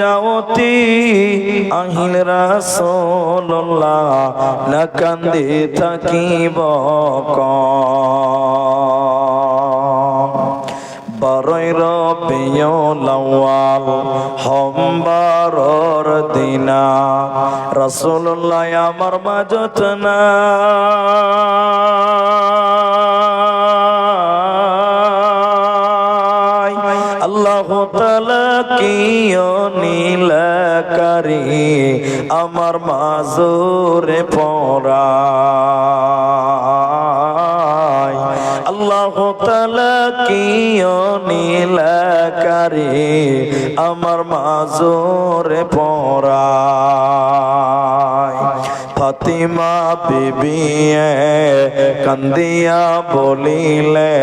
যাওতি আহিল রাসূলুল্লাহ না কান্দে থাকিব বারোই রবিউল আউয়াল সোমবারর দিনা রাসূলুল্লাহ আমার মাঝত না আল্লাহু তাআলা কিও নীলকারী আমার মাজুরে পড়ায় আল্লাহু তাআলা কিও নীলকারী আমার মাজুরে পড়ায় ফাতিমা বিবি কান্দিয়া বলিলে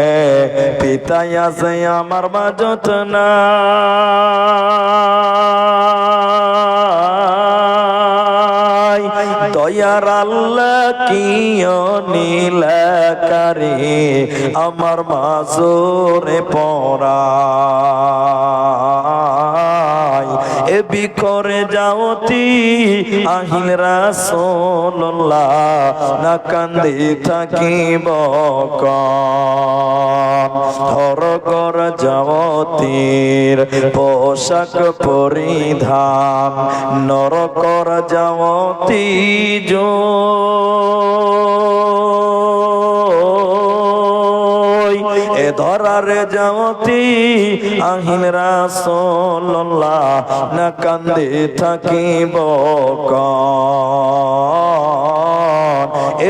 পিতাই আছে আমার মাঝত না দয়ার আল্লাহ কিও নীলকারী আমার মাজুরে পড়ায় এ বিকরে যাওতি আহিল রাসূলুল্লাহ না কান্দি থাকিব ধরগর যাওতির পোশাক পরিধান নরকর যাওতি এ ধরারে যাওতি আহিল রাসূলুল্লাহ না কান্দে থাকিব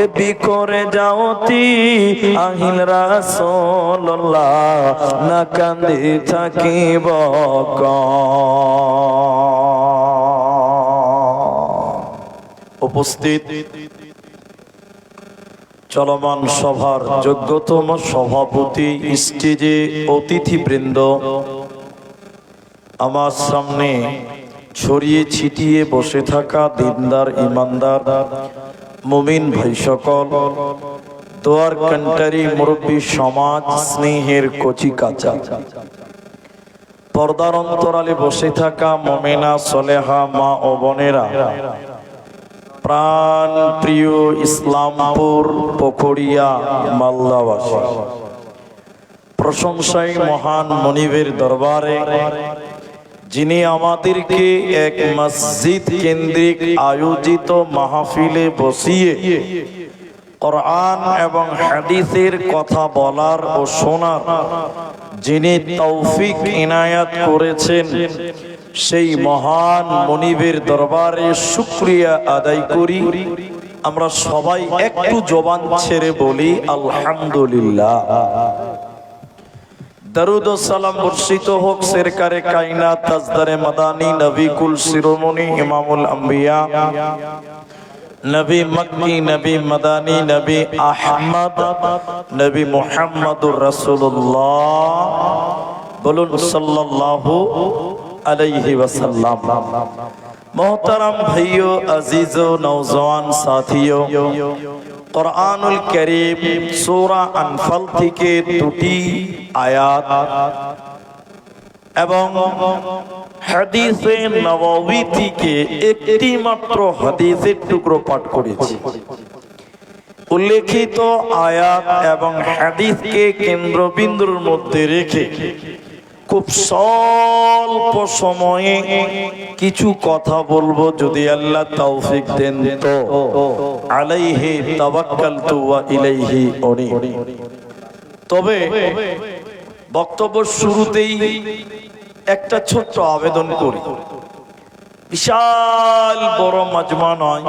এ বিকরে যাওতি আহিল রাসূলুল্লাহ না কান্দে থাকিব উপস্থিত চলমান সভার যোগ্যতম সভাপতি, স্টেজে অতিথিবৃন্দ, আমার সামনে ছড়িয়ে ছিটিয়ে বসে থাকা দিনদার ইমানদার মুমিন ভাই সকল, দোয়ার কান্টারি মুরব্বী সমাজ, স্নেহের কচি কাঁচা, পর্দার অন্তরালে বসে থাকা মুমিনা সলেহা মা ও বোনেরা, প্রাণ প্রিয় ইসলামপুর পকড়িয়া মালদাবাসী, প্রশংসায় মহান মনিবের দরবারে যিনি আমাদেরকে এক মসজিদ কেন্দ্রিক আয়োজিত মাহফিলে বসিয়ে কোরআন এবং হাদিসের কথা বলার ও শোনার যিনি তৌফিক ইনায়াত করেছেন, সেই মহান মনিবের দরবারে শুকরিয়া আদায় করি। আমরা সবাই একটু জবান ছেড়ে বলি আলহামদুলিল্লাহ। দরুদ ও সালাম বর্ষিত হোক সরকারে কায়নাত তাজদারে মাদানী নবী কুল শিরোমণি ইমামুল আম্বিয়া নবী মক্কি নবী মাদানী নবী আহমদ নবী মুহাম্মদুর রাসূলুল্লাহ, বলুন সাল্লাল্লাহু আলাইহি ওয়াসাল্লাম। মোহতারাম ভাইও, আজিজো, নওজওয়ান সাথিও, কুরআনুল কারীম সূরা আনফাল থেকে দুটি আয়াত এবং হাদিসে নববী থেকে একটি মাত্র হাদিসের টুকরো পাঠ করেছি। উল্লেখিত আয়াত এবং হাদিসকে কেন্দ্রবিন্দুর মধ্যে রেখে খুব স্বল্প সময়ে কিছু কথা বলবো, যদি আল্লাহ তৌফিক দেন তো। আলাইহি তাওয়াক্কালতু ওয়া ইলাইহি উনীব। তবে বক্তব্য শুরুতেই একটা ছোট্ট আবেদন করি। বিশাল বড় মাজমা নয়,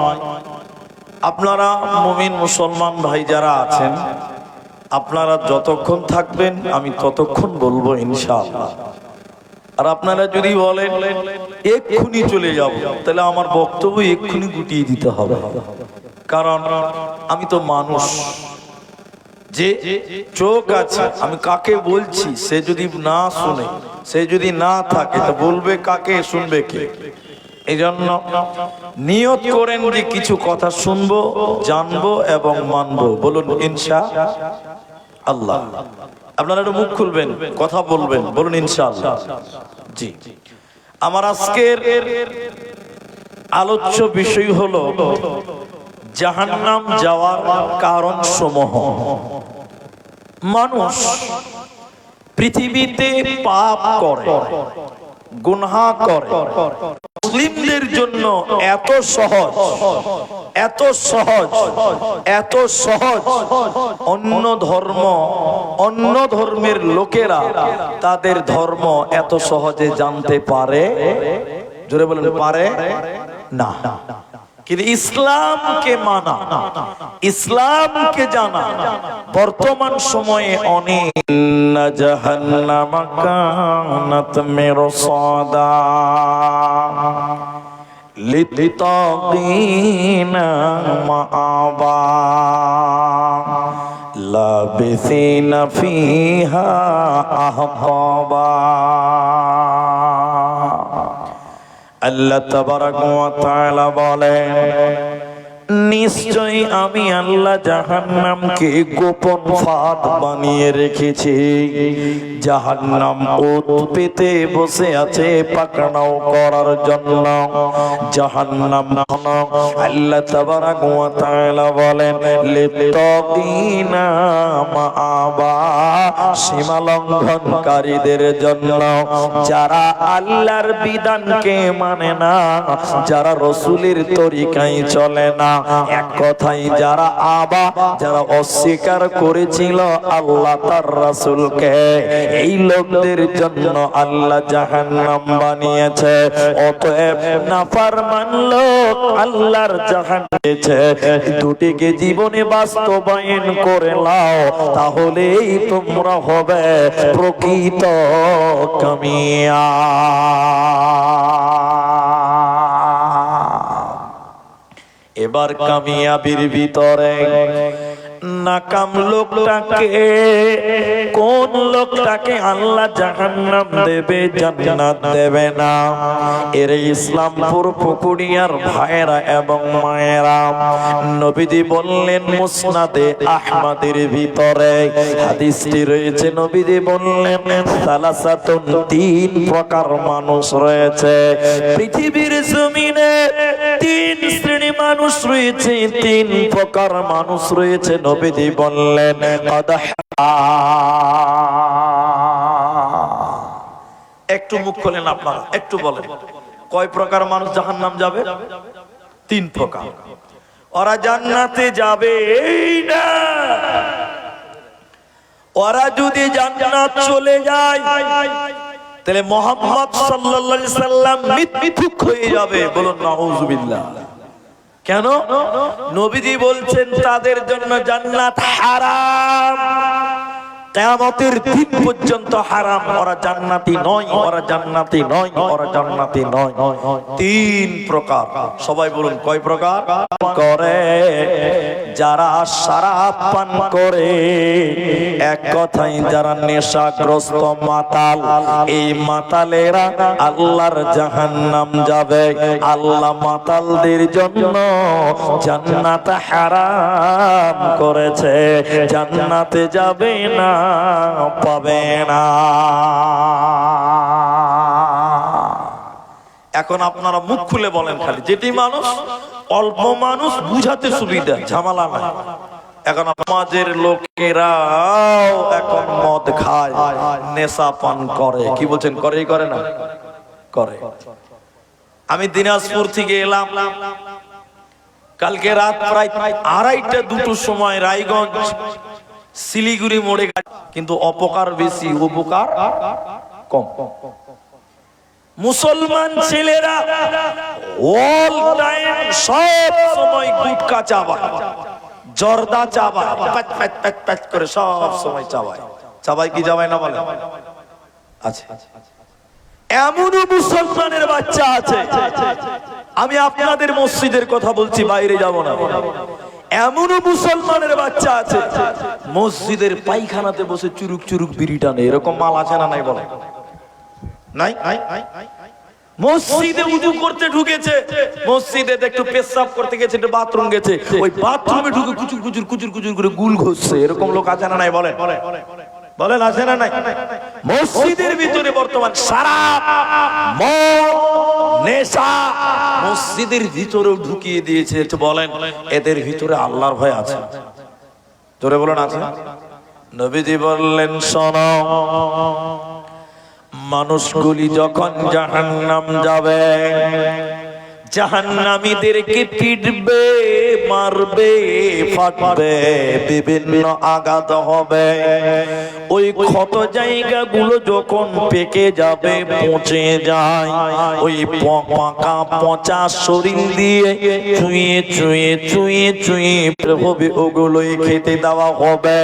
আপনারা মুমিন মুসলমান ভাই যারা আছেন, আপনারা যতক্ষণ থাকবেন আমি ততক্ষণ বলবো ইনশাআল্লাহ। আর আপনারা যদি বলেন এক্ষুনি চলে যাব, তাহলে আমার বক্তব্য এক্ষুনি গুটিয়ে দিতে হবে, কারণ আমি তো মানুষ, যে চোখ আছে, আমি কাকে বলছি সে যদি না শুনে, সে যদি না থাকে, তো বলবে কাকে, শুনবে কে? এই জন্য নিয়ত করেন যে কিছু কথা শুনবো, জানবো এবং মানবো। বলুন ইনশাআল্লাহ। আপনারা একটু মুখ খুলবেন, কথা বলবেন, বলুন ইনশাআল্লাহ। জি, আমার আজকের আলোচ্য বিষয় হলো জাহান্নাম যাওয়ার কারণ সমূহ। মানুষ পৃথিবীতে পাপ করে, গুনাহ করে, মুসলিমদের জন্য এত সহজ, এত সহজ, এত সহজ, অন্য ধর্ম, অন্য ধর্মের লোকেরা তাদের ধর্ম এত সহজে জানতে পারে, জোরে বলেন পারে না। কিন্তু ইসলামকে মানা, ইসলামকে জানা বর্তমান সময়ে অনেক। জাহান্নাম কানাত মিরসাদা লিত্তাগিনা মাআবা লাবিসিনা ফিহা আহকাবা। আল্লাহ তাবারাক ওয়া তাআলা বলেন, নিশ্চয়ই আমি আল্লাহ জাহান্নামকে গোপন ফাঁদ বানিয়ে রেখেছি। জাহান্নাম ওত পেতে বসে আছে পাকড়াও করার জন্য। জাহান্নাম আল্লাহ তাবারাক ওয়া তাআলা বলেন, লিত্তাগিনা মাআবা, সীমা লঙ্ঘনকারীদের জন্য, যারা আল্লাহর বিধানকে মানে না, যারা রাসূলের তরিকায় চলে না, এক কথাই যারা যারা অস্বীকার করেছিল আল্লাহ তার রাসূলকে, এই লোকদের জন্য আল্লাহ জাহান্নাম বানিয়েছে। অতএব নাফরমান লোক আল্লাহর জাহান্নামেছে, দুটিকে জীবনে বাস্তবায়ন করে নাও, তাহলেই তোমরা হবে প্রকৃত কামিয়াব। এবার কামিয়াবির ভিতরে নাকাম লোকটাকে, কোন লোকটাকে আল্লাহ জাহান্নাম দেবে, জান্নাত দেবে না। এর ইসলামপুর পুকুরিয়ার ভাইরা এবং মায়েরা, নবীজি বললেন মুসনাদে আহমদের ভিতরে হাদিসটি রয়েছে, নবীজি বললেন সালাসাতুন, তিন প্রকার মানুষ রয়েছে পৃথিবীর জমিনে। তিন শ্রেণী মানুষ রয়েছে, তিন প্রকার মানুষ রয়েছে। নবীজি বললেন একটু মুখ খোলেন আপনারা, একটু বলেন কয় প্রকার মানুষ জাহান্নাম যাবে? তিন প্রকার। ওরা জান্নাতে যাবে না, ওরা যদি জান্নাত চলে যায় তাহলে মুহাম্মদ সাল্লাল্লাহু আলাইহি সাল্লাম মিথ্যুক হয়ে যাবে। বলুন নাউযুবিল্লাহ। কেন? নবীজি বলছেন তাদের জন্য জান্নাত হারাম, কিয়ামতের দিন পর্যন্ত হারাম। ওরা জান্নাতি নয়, ওরা জান্নাতি নয়, ওরা জান্নাতি নয়। তিন প্রকার। সবাই বলুন কয় প্রকার? করে যারা শরাব পান করে, এক কথায় যারা নেশাগ্রস্ত মাতাল, এই মাতালেরা আল্লাহর জাহান্নাম যাবে। আল্লাহ মাতালদের জন্য জান্নাত হারাম করেছে, জান্নাতে যাবে না, পাবে না। এখন আপনারা মুখ খুলে বলেন খালি, যেটি মানুষ অল্প মানুষ বুঝাতে সুবিধা, ঝামেলা নাই। এখন সমাজের লোকেরাও এখন মদ খায়, নেশা পান করে। কি বলছেন, করে করে না? করে। আমি দিনাজপুর থেকে এলাম কালকে রাত প্রায় 2:30 সময় রায়গঞ্জ শিলিগুড়ি মোড়ে, কিন্তু অপকার বেশি, উপকার কম। মুসলমান ছেলেরা অল টাইম সব সময় গুটকা চাবায়, জর্দা চাবায়, প্যাচ প্যাচ প্যাচ প্যাচ করে সব সময় চাবায়। চাবায় কি চাবায় না বলে? আছে। এমনও মুসলমানের বাচ্চা আছে, আমি আপনাদের মসজিদের কথা বলছি, বাইরে যাব না। এমনও মুসলমানের বাচ্চা আছে মসজিদের পায়খানাতে বসে চুরুক চুরুক বিড়ি টানে। এরকম মাল আছে না নাই বলে? নাই। মসজিদে উযু করতে ঢুকেছে, মসজিদে একটু পেশাব করতে গেছে, একটু বাথরুম গেছে, ওই বাথরুমে ঢুকে কুচুর কুচুর কুচুর কুচুর করে গুল ঘষছে। এরকম লোক আছে না নাই বলেন? বলেন আছে না নাই? মসজিদের ভিতরে বর্তমান শরাব, মদ, নেশা মসজিদের ভিতরেও ঢুকিয়ে দিয়েছে। বলেন এদের ভিতরে আল্লাহর ভয় আছে? জোরে বলেন আছে? নবীজি বললেন শোনো, মানুষগুলি যখন জাহান্নাম যাবে, জাহান্নামীদেরকে পিটবে, মারবে, ফাটবে, বিভিন্ন আঘাত হবে। ওই ক্ষত জায়গাগুলো যখন পেকে যাবে, পচে যায়, ওই পাকা পচা শরীর দিয়ে চুইয়ে চুইয়ে চুইয়ে চুইয়ে হবে, ওগুলোই খেতে দেওয়া হবে।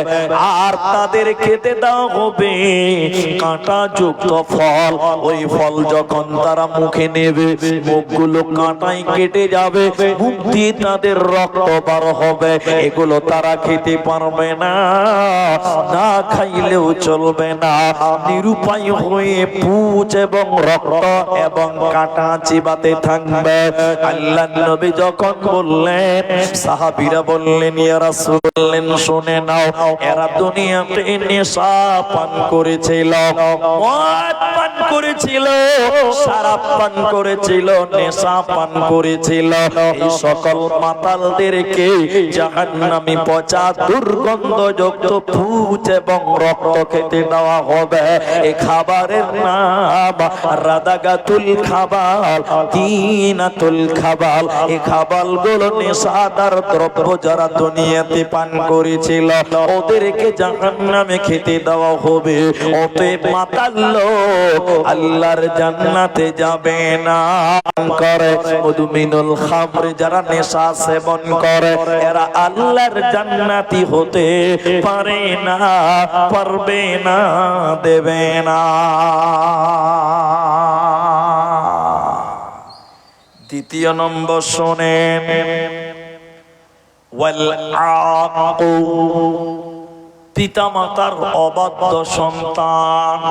আর তাদের খেতে দেওয়া হবে কাঁটা যুক্ত ফল। ওই ফল যখন তারা মুখে নেবে, মুখগুলো কাঁটাই কেটে যাবে, মুখ দিয়ে তাদের রক্ত বার হবে। এগুলো তারা খেতে পারবে না, না খাইলেও চলবে না। নিরুপায় হয়ে পুঁজ এবং রক্ত এবং কাঁটা চিবাতে থাকবে। আল্লাহর নবী যখন বললেন, সাহাবীরা বললেন ইয়া রাসূল, বললেন শুনে নাও, এরা দুনিয়াতে নেশা পান করেছিল, মদ পান করেছিল, শরাব পান করেছিল, নেশা পান করেছিল। এই সকল মাতালদেরকে জাহান্নামী পচা দুর্গন্ধযুক্ত পুঁজ এবং রক্ত খেতে দেওয়া হবে। এই খাবারের নাম রাদাগাতুল খাবাল, তিনাতুল খাবাল। এই খাবালগুলো নেশাদার দ্রব্য যারা দুনিয়াতে পান করেছিল, ওদেরকে জাহান্নামে খেতে দেওয়া হবে। অতএব মাতাল লোক আল্লাহর জান্নাতে যাবে না। করে মধুমিনুল খামর, যারা নেশা সেবন করে, এরা আল্লাহর জান্নাতি হতে পারে না, পারবে না, দেবে না। দ্বিতীয় নম্বর শোনেন, ওয়াল আকু, পিতামাতার অবাধ্য সন্তান।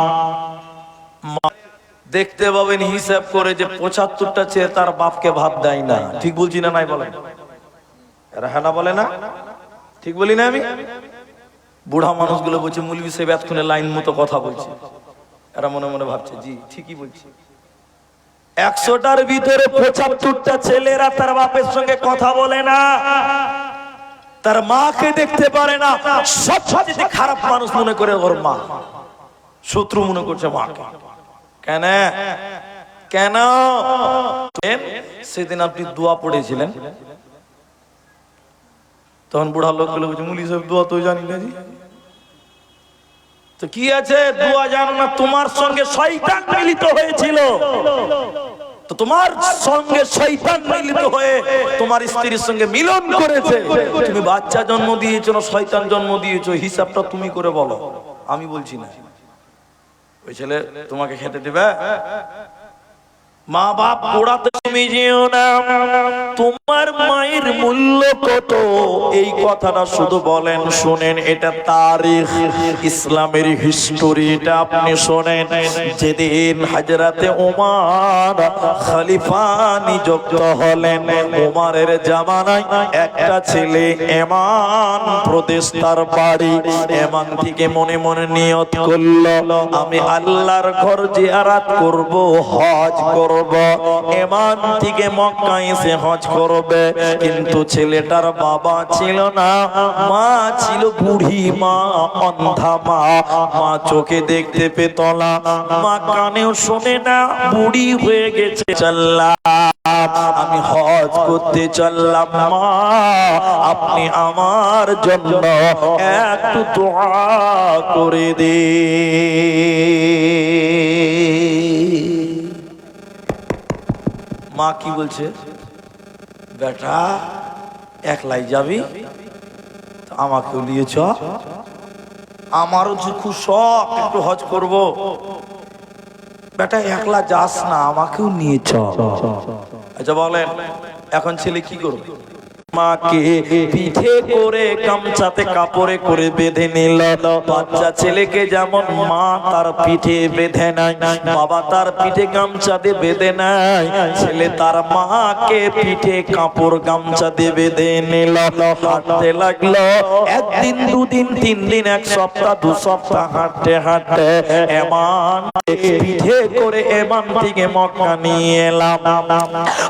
দেখতে পাবেন হিসাব করে যে ৭৫টা ছেলে তার বাপকে ভাত দেয় না। ঠিক বলছি না? নাই বলেন? এরা হ্যাঁ না বলে না? ঠিক বলি না আমি? বুড়া মানুষগুলো বলছে মুলবি সাহেব এতক্ষণে লাইন মতো কথা বলছে। এরা মনে মনে ভাবছে জি ঠিকই বলছে। ১০০টার ভিতরে ৭৫টা ছেলেরা তার বাপের সঙ্গে কথা বলে না, তার মাকে দেখতে পারে না। সবচেয়ে খারাপ মানুষ মনে করে ওর মা, শত্রু মনে করছে মাকে। কেন? কেন? সেদিন আপনি দোয়া পড়েছিলেন, তখন বুড়া লোকগুলো বলছে মুলি সাহেব দোয়া তো জানি না জি। তো কি আছে দোয়া জানো না? তোমার সঙ্গে শয়তান মিলিত হয়েছিল, তো তোমার সঙ্গে শয়তান মিলিত হয়ে তোমার স্ত্রীর সঙ্গে মিলন করেছে। তুমি বাচ্চা জন্ম দিয়েছো না শয়তান জন্ম দিয়েছো, হিসাবটা তুমি করে বলো, আমি বলছি না। ওই ছেলে তোমাকে খেতে দিবে? মা বাপ পোড়াতে তুমি যেও না, তোমার মায়ের মূল্য কত এই কথাটা শুধু বলেন। শোনেন, এটা তারিখ, ইসলামের হিস্টোরি, এটা আপনি শোনেন। যেদিন হযরতে ওমর খলিফা নিযুক্ত হলেন, ওমরের জামানায় একটা ছেলে এমান প্রদেশ তার বাড়ি, এমান থেকে মনে মনে নিয়ত করলো আমি আল্লাহর ঘর জিয়ারত করব, হজ করব। এমান থেকে মক্কা এসে হজ করবে। কিন্তু ছেলেটার বাবা ছিল না, মা ছিল বুড়ি মা, অন্ধা মা। মা চোখে দেখতে পেত না, মা কানেও শোনে না, বুড়ি হয়ে গেছে। আমি হজ করতে চললাম, মা আপনি আমার জন্য একটু দোয়া করে দে। মা কি বলছে? বেটা একলাই যাবি, আমাকেও নিয়ে চ, আমারও যে খুব শখ একটু হজ করব। বেটা একলা যাস না, আমাকেও নিয়ে চ। আচ্ছা বলেন এখন ছেলে কি করবে? মাকে পিঠে করে গামছাতে কাপড়ে করে বেঁধে নিল। বাচ্চা ছেলেকে যেমন মা তার পিঠে বেঁধে নেয়, বাবা তার পিঠে গামছা দিয়ে বেঁধে নেয়, ছেলে তার মাকে পিঠে কাপড় গামছা দিয়ে বেঁধে নিল। হাঁটতে লাগলো, একদিন দুদিন তিন দিন এক সপ্তাহ দু সপ্তাহ হাঁটতে হাঁটতে এমান পিঠে করে এমান থেকে মক্কা নিয়ে এলাম।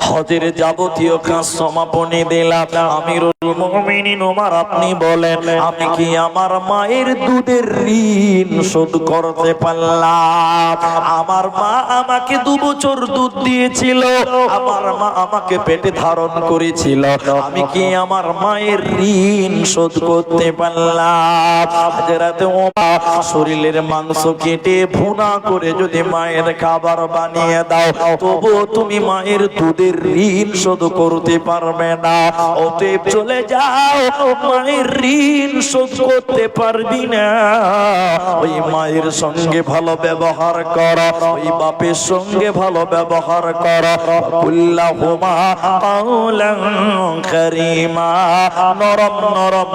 হজের যাবতীয় কাজ সমাপনী দিলাম। আমিরুল মুমিনিন ওমর আপনি বলেন আমি কি আমার মায়ের দুধের ঋণ শোধ করতে পারলাম? আমার মা আমাকে 2 বছর দুধ দিয়েছিল, আমার মা আমাকে পেটে ধারণ করেছিল, আমি কি আমার মায়ের ঋণ শোধ করতে পারলাম? হযরত ওমর শরীরের মাংস কেটে ভুনা করে যদি মায়ের খাবার বানিয়ে দাও তবু তুমি মায়ের দুধের ঋণ শোধ করতে পারবে না। অতএব চলে যাও, মায়ের ঋণ শোধ করতে পারবি না, ওই মায়ের সঙ্গে ভালো ব্যবহার কর, ওই বাপের সঙ্গে ভালো ব্যবহার কর। কুল্লাহুমা কাওলান কারীমা, নরম নরম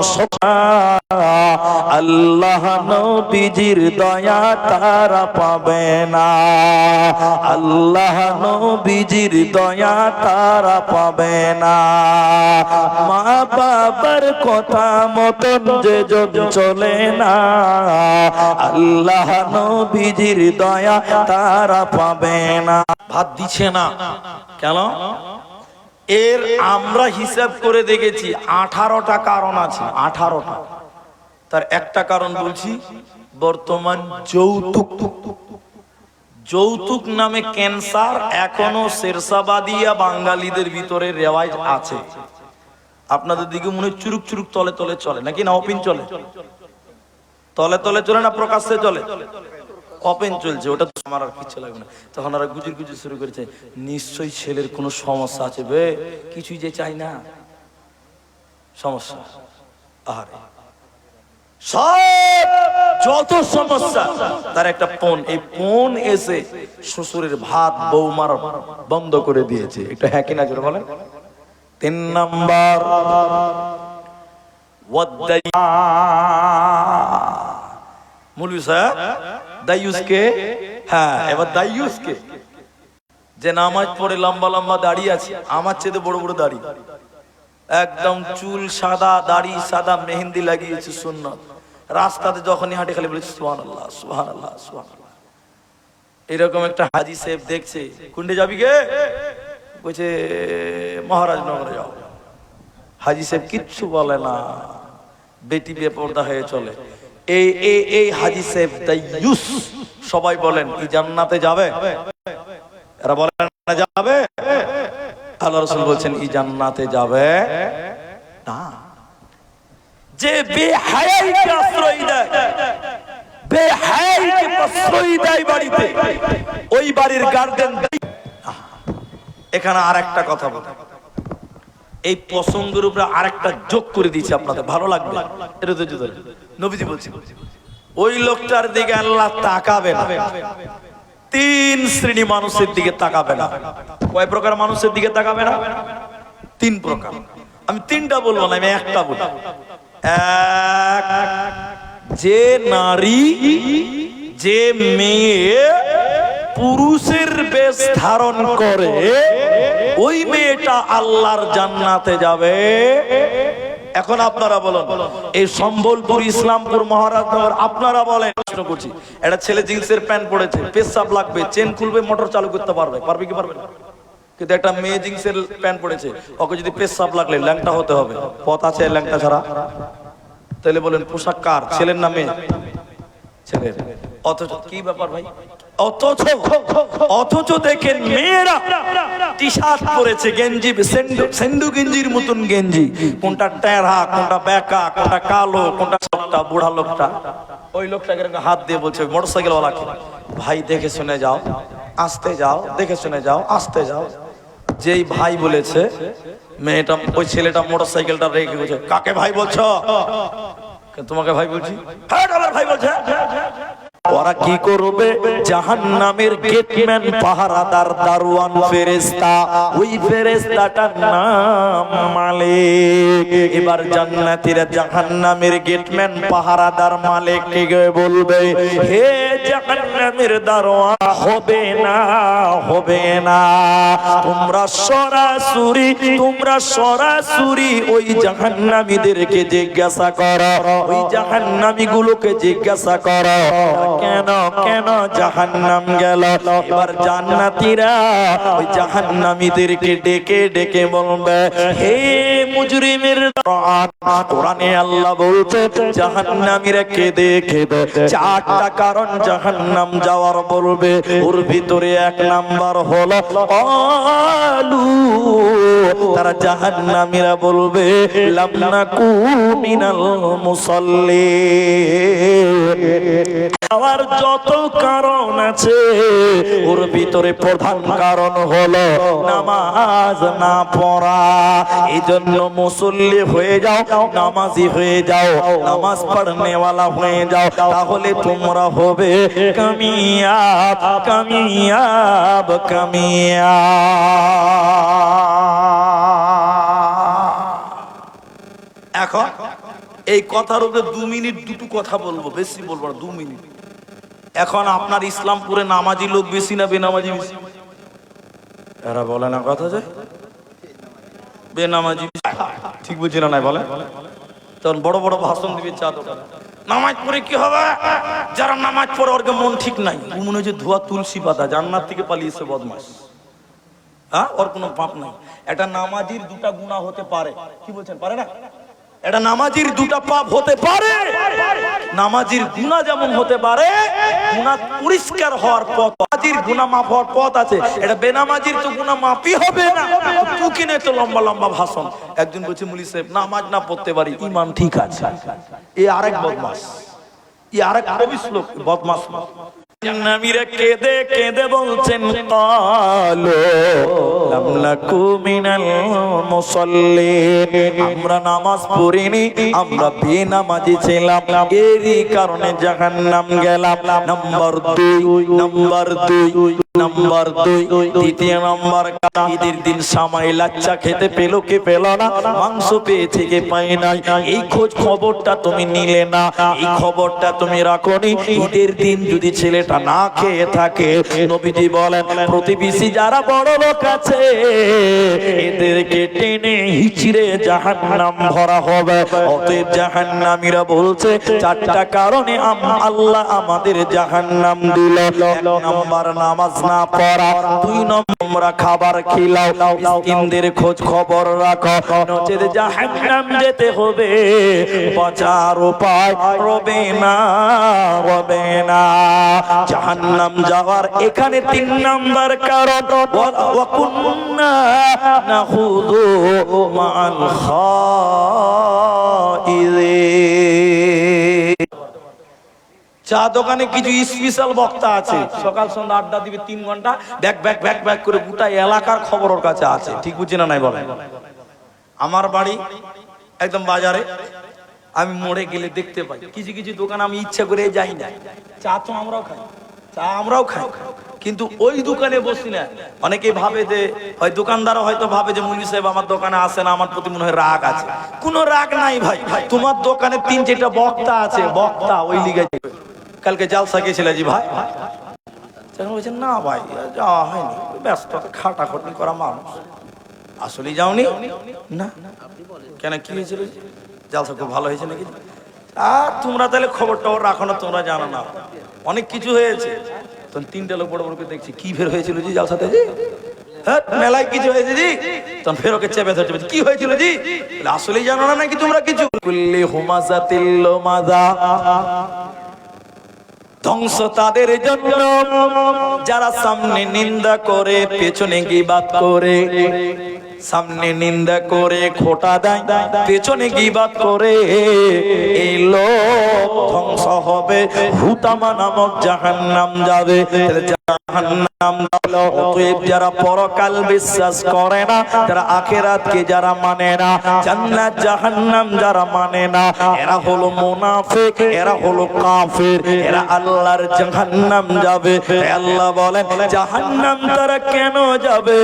আল্লাহ নবীজির দয়া তারা পাবে না, আল্লাহ নবীজির দয়া তারা পাবে না। মা বাবার কথা মতন যে জন চলে না, আল্লাহ নবীজির দয়া তারা পাবে না। ভাত দিছে না কেন? এর আমরা হিসাব করে দেখেছি 18টা কারণ আছে, 18টা। তার একটা কারণ বলছি, বর্তমান যৌতুক। যৌতুক নামে ক্যান্সার এখনো শেরশাবাদিয়া বাঙালিদের ভিতরে রেওয়াজ আছে। আপনাদের দিকে মনে হয় চুরুক চুরুক তলে তলে চলে নাকি না ওপেন চলে? তলে তলে চলে না প্রকাশ্যে চলে? ওপেন চলছে, ওটা আমার আর কিছু লাগবে না। তখন আর গুজুর গুজুর শুরু করেছে, নিশ্চয়ই ছেলের কোনো সমস্যা আছে। বে কিছুই যে চাই না সমস্যা, আরে সব যত সমস্যা তার একটা পণ। এই পণ এসে শ্বশুরের ভাত বৌমার বন্ধ করে দিয়েছে। একটু হ্যাঁ কিনা জোরে বলেন। 3 নাম্বার মৌলভী সাহেব দায়ুসকে, হ্যাঁ এবার দায়ুসকে যে নামাজ পড়ে লম্বা লম্বা দাড়ি আছে, আমার চেয়ে বড় বড় দাড়ি, একদম চুল সাদা, দাড়ি সাদা, মেহেন্দি লাগিয়েছে সুন্নাত, রাস্তাতে যখনই হাঁটে খালি বলেছে সুবহানাল্লাহ সুবহানাল্লাহ সুবহানাল্লাহ। এরকম একটা হাজী সাহেব দেখছে, কুন্ডে যাবি গে? বলছে মহারাজনগরে যাও। হাজী সাহেব কিচ্ছু বলে না, বেটি বেপরদা হয়ে চলে। এই হাজী সাহেব দায়ুস। সবাই বলেন এই জান্নাতে যাবে? এরা বলেন না যাবে? আল্লাহ রাসূল বলছেন এই জান্নাতে যাবে না। যে বেহায়াইকে আশ্রয় দেয়, বেহায়াইকে আশ্রয় দেয় বাড়িতে, ওই বাড়ির গার্ডেন। এখানে আরেকটা কথা বল, এই প্রসঙ্গের উপরে আরেকটা যোগ করে দিয়েছি, আপনাদের ভালো লাগবে। এটা তো নবীজি বলছেন ওই লোকটার দিকে আল্লাহ তাকাবে না। 3 শ্রেণী মানুষের দিকে তাকাবে না। কয় প্রকার মানুষের দিকে তাকাবে না? 3 প্রকার। আমি 3টা বলবো না, আমি একটা বলবো। এক, যে নারী, যে মেয়ে পুরুষের বেশ ধারণ করে, ওই মেয়েটা আল্লাহর জান্নাতে যাবে। এখন আপনারা বলেন, এই সম্বলপুর, ইসলামপুর, মহারাজনগর, আপনারা বলেন, প্রশ্ন করছি, একটা ছেলে জিন্সের প্যান্ট পরেছে, পেশাব লাগবে, চেন খুলবে, মোটর চালু করতে পারবে, পারবে কি পারবে না? কিন্তু একটা মেয়ে জিন্সের প্যান্ট পরেছে, ওকে যদি পেশাব লাগলে ল্যাংটা হতে হবে, পথ আছে ল্যাংটা ছাড়া? তাহলে বলেন পোশাক কার, ছেলের না মেয়ে? ছেলের। অথচ কি ব্যাপার ভাই, অথচ দেখেন মেয়েরা টি শার্ট পরেছে, গেঞ্জি, সেন্ডু গেঞ্জির মতন গেঞ্জি, কোনটা টেরা, কোনটা বেকা, কোনটা কালো, কোনটা লোকটা, বুড়া লোকটা, ওই লোকটাকে হাত দিয়ে বলছে মোটরসাইকেল ওয়ালাকে, ভাই দেখে শুনে যাও, আসতে যাও, দেখে শুনে যাও, আসতে যাও। যেই ভাই বলেছে, মেয়েটা, ওই ছেলেটা মোটরসাইকেলটা রেখে বলছে, কাকে ভাই বলছো? তোমাকে ভাই বলছি। হ্যাঁ আমার ভাই বলছে। ওরা কি করবে? জাহান্নামের গেটম্যান, পাহারাদার, দারওয়ান ফেরেশতা, ওই ফেরেশতাটার নাম মালিক। এবার জান্নাতীরা জাহান্নামের গেটম্যান, পাহারাদার মালিককে বলবে, হে জাহান্নামের দারওয়ান, হবে না, হবে না, তোমরা সরাসরি ওই জাহান্নামীদেরকে জিজ্ঞাসা করো, ওই জাহান্নামীগুলোকে জিজ্ঞাসা করো কেন কেন জাহান্নাম গেল। এবার জান্নাতীরা ওই জাহান্নামীদেরকে ডেকে ডেকে বলবে, হে মুজরিমের দল, কোরআনে আল্লাহ বলছে জাহান্নামীরা কেঁদে কেঁদে চারটা কারণ জাহান্নাম যাওয়ার বলবে। ওর ভিতরে এক নাম্বার হলো আলু, তারা জাহান্নামীরা বলবে লাম নাকু মিনাল মুসাল্লিন। আর যত কারণ আছে ওর ভিতরে প্রধান কারণ হলো নামাজ না পড়া। এই জন্য মুসল্লি হয়ে যাও, নামাজি হয়ে যাও, নামাজ পড়নেওয়ালা হয়ে যাও, তাহলে তোমরা হবে কামিয়াব কামিয়াব কামিয়াব। এখন এই কথার উপরে 2 মিনিট দুটো কথা বলবো, বেশি বলবো না, 2 মিনিট। এখন আপনার ইসলামপুরে নামাজি লোক বেশি না বেনামাজি বেশি? এরা বলে না কথা, যে বেনামাজি ঠিক বুঝি না, নাই বলে তখন বড় বড় ভাষণ দিবে চা দোকানে, নামাজ পড়ে কি হবে? যারা নামাজ পড়ে ওর মন ঠিক নাই, মনে হচ্ছে ধোয়া তুলসী পাতা, জান্নাত থেকে পালিয়েছে বদমাশ। হ্যাঁ, ওর কোনো পাপ নাই। একটা নামাজির 2টা গুনাহ হতে পারে, কি বলছেন, পারে না? এটা নামাজির 2টা পাপ হতে পারে। নামাজির গুনাহ যেমন হতে পারে, গুনাহ পরিষ্কার হওয়ার পথ, নামাজির গুনাহ মাফ হওয়ার পথ আছে। এটা বেনামাজির তো গুনাহ মাফই হবে না। তুই কিনে তো লম্বা লম্বা ভাষণ। একজন বলছে, মুলি সাহেব নামাজ না পড়তে পারি, ঈমান ঠিক আছে। এই আরেক বদমাশ, এই আরেক কবিস লোক, বদমাশ। জাহান্নামীরা কেঁদে কেঁদে বলছেন, ক্বালু লাম নাকু মিনাল মুসাল্লিন, আমরা নামাজ পড়িনি, আমরা বেনামাজি ছিলাম, এরই কারণে জাহান্নাম গেলাম। নাম্বার 2, দ্বিতীয় নাম্বার, ঈদের দিন সামাই লাচ্চা খেতে পেলো কে পেল না, মাংস পেয়েছে কে পাই নাই, এই খোঁজ খবরটা তুমি নিলে না, এই খবরটা তুমি রাখোনি। ঈদের দিন যদি ছেলেটা না খেয়ে থাকে, নবীজি বলেন প্রতিবেশী যারা বড় লোক আছে এদেরকে টেনে হিচড়ে জাহান্নাম ভরা হবে। অতএব জাহান্নামীরা বলছে 4টা কারণে আল্লাহ আমাদের জাহান্নাম দিল। 1 নাম্বার নামাজ না পড়া, 2 নম্বর খাবার খিলাও, মিসকিনদের খোঁজ খবর রাখো, নচেত জাহান্নাম যেতে হবে, বাঁচার উপায় রবে না, রবে না। জাহান্নাম যাওয়ার এখানে 3 নাম্বার কারণ, ওয়া কুন্না নাখুযু মা'আল খাইদিন। চা দোকানে কিছু স্পেশাল বক্তা আছে, সকাল সন্ধ্যা আড্ডা দিবে 3 ঘন্টা, ব্যাক ব্যাক ব্যাক ব্যাক করে গোটা এলাকার খবর ওর কাছে আছে, ঠিক বুঝি না, নাই বলে? আমার বাড়ি একদম বাজারে, আমি মোড়ে গেলে দেখতে পাই কিছু কিছু দোকান আমি ইচ্ছা করে যাই না। চা তো আমরাও খাই, চা আমরাও খাই, কিন্তু ওই দোকানে বসি না। অনেকে ভাবে যে হয় দোকানদার হয়তো ভাবে যে মুন্নি সাহেব আমার দোকানে আসে না, আমার প্রতি মনে হয় রাগ আছে। কোনো রাগ নাই ভাই, তোমার দোকানে 3-4টা বক্তা আছে, বক্তা ওই লিগে। কালকে জালসা গেছিল জি ভাই, বলছেন না ভাই যাওয়া হয়নি, ব্যস্ত, খাটাখাটনি করা মানুষ। আসলে যাওনি না? কেন, কি হয়েছিল? জালসা খুব ভালো হয়েছে নাকি? আর তোমরা তাহলে খবর টবর রাখো না, তোমরা জানো না, অনেক কিছু হয়েছে। তখন 3টা লোক বড় বড় করে দেখছি, কি ফের হয়েছিল জি জালসাতে? জি হ্যাঁ, মেলায় কিছু হয়েছে জি। তখন ফের ওকে চেপে ধরছে, কি হয়েছিল জি? আসলেই জানো না নাকি তোমরা কিছু? কুল্লি হুমাযাতিল লুমাযা, ধ্বংস তাদের জন্য যারা সামনে নিন্দা করে, পেছনে গীবাত করে। সামনে নিন্দা করে খোটা দেয়, পেছনে গীবাত করে, এই লোক ধ্বংস হবে, হুতামা নামক জাহান্নাম যাবে। জাহান্নাম দাও। অতএব যারা পরকাল বিশ্বাস করে না, যারা আখিরাতকে যারা মানে না, জান্নাত জাহান্নাম যারা মানে না, এরা হলো মুনাফিক, এরা হলো কাফের, এরা আল্লাহর জাহান্নাম যাবে। আল্লাহ বলেন জাহান্নাম তারা কেন যাবে?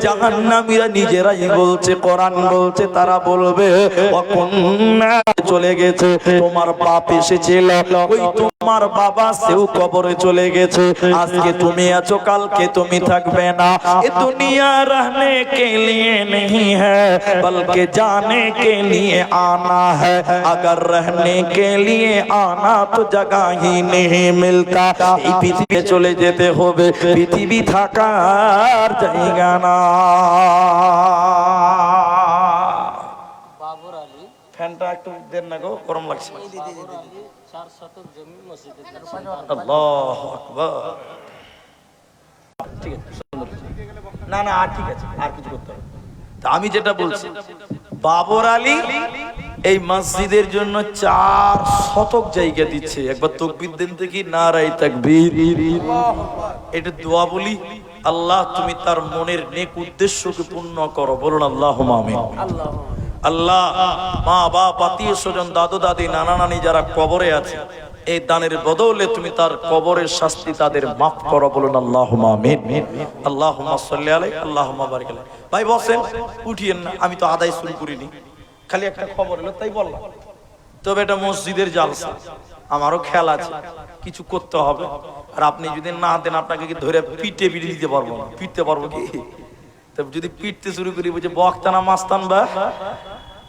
জাহান্নামীরা নিজেরাই বলছে, কোরআন বলছে, তারা বলবে ওয়াকুন্না, চলে গেছে তোমার বাপ এসেছিল, ওই তোমার বাবা সেও কবরে চলে গেছে, আজকে তুমি আছো, কালকে তুমি থাকবে না। এ দুনিয়া रहने के लिए नहीं है बल्कि जाने के लिए आना है, अगर रहने के लिए आना तो जगह ही नहीं मिलता। এই পৃথিবীতে চলে যেতে হবে, পৃথিবী থাকার জায়গা না। বাবর আলী ফ্যানটা একটু দেন না গো, গরম লাগছে। 4 শতক জমি মসজিদের আল্লাহু আকবার। ঠিক আছে, সুন্দর। না না, আর ঠিক আছে, আর কিছু করতে হবে। তা আমি যেটা বলছি, বাবর আলী এই মসজিদের জন্য 4 শতক জায়গা দিচ্ছে। একবার তাকবীর দেন থেকে, নারায়ে তাকবীর। এটা দোয়া বলি, আল্লাহ তুমি তার মনের নেক উদ্দেশ্যকে পূর্ণ করো। বলুন আল্লাহুম্মা আমিন। আল্লাহ মা বাপ, আত্মীয় স্বজন, দাদু দাদি, নানা নানি যারা কবরে আছে, এই দানের বদলে তুমি তার কবরের শাস্তি তাদের মাফ করো। বলুন আল্লাহুম্মা আমিন। আল্লাহুম্মা সাল্লি আলাইহি, আল্লাহুম্মা বারিক আলাইহি। ভাই বসেন, উঠিয়েন না, আমি তো আদায় শুরু করিনি, খালি একটা খবর এলো তাই বললাম। তবে এটা মসজিদের জালসা, আমারও খেয়াল আছে, কিছু করতে হবে। আর আপনি যদি না দেন, আপনাকে কি ধরে পিটে পিটে দিতে পারবো না। পিটতে পারবো কি? তবে যদি পিটতে শুরু করি, বুঝে বক্তানা মাস্তান বা,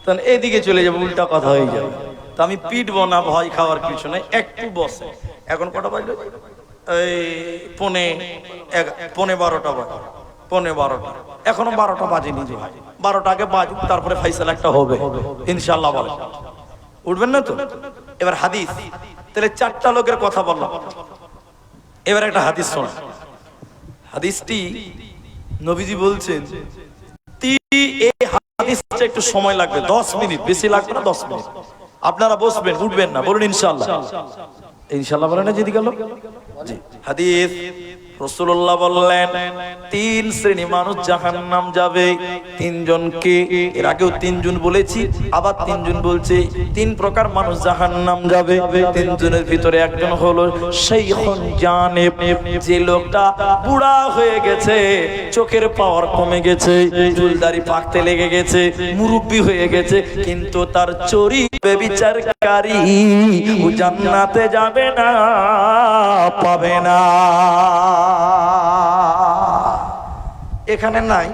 তখন এদিকে চলে যাবে, উল্টা কথা হয়ে যাবে। তো আমি পিটবো না, ভয় খাওয়ার কিছু নেই। একটু বসে, এখন কটা বাজলো? এই পৌনে 12টা বাজে, পৌনে 12টা, এখনো 12টা বাজেনি। যে 12টা আগে বাজুক, তারপরে ফাইসালা একটা হবে ইনশাআল্লাহ। বলে উঠবেন না তো? এবার হাদিস, তাহলে 4টা লোকের কথা বললাম, এবার একটা হাদিস শোনা। হাদিসটি নবীজি বলছেন, এই হাদিসটা একটু সময় লাগবে, 10 মিনিট, বেশি লাগবে না, 10 মিনিট। আপনারা বসবেন, উঠবেন না, বলুন ইনশাআল্লাহ। ইনশাআল্লাহ বলেন না, যদি গেল জি। হাদিস, রাসূলুল্লাহ বললেন 3 শ্রেণী মানুষ জাহান্নাম যাবে। 3 জনকে, এর আগেও 3 জন বলেছি, আবার 3 জন বলছে। 3 প্রকার মানুষ জাহান্নাম যাবে। 3 জনের ভিতরে একজন হলো শাইখুন জানিব, যে লোকটা বুড়া হয়ে গেছে, চোখের পাওয়ার কমে গেছে, চুলদাড়ি পাকতে লেগে গেছে, মুরব্বি হয়ে গেছে, কিন্তু তার চরিত্র ব্যভিচারকারী, ও জান্নাতে যাবে না, পাবে না। এখানে নাই,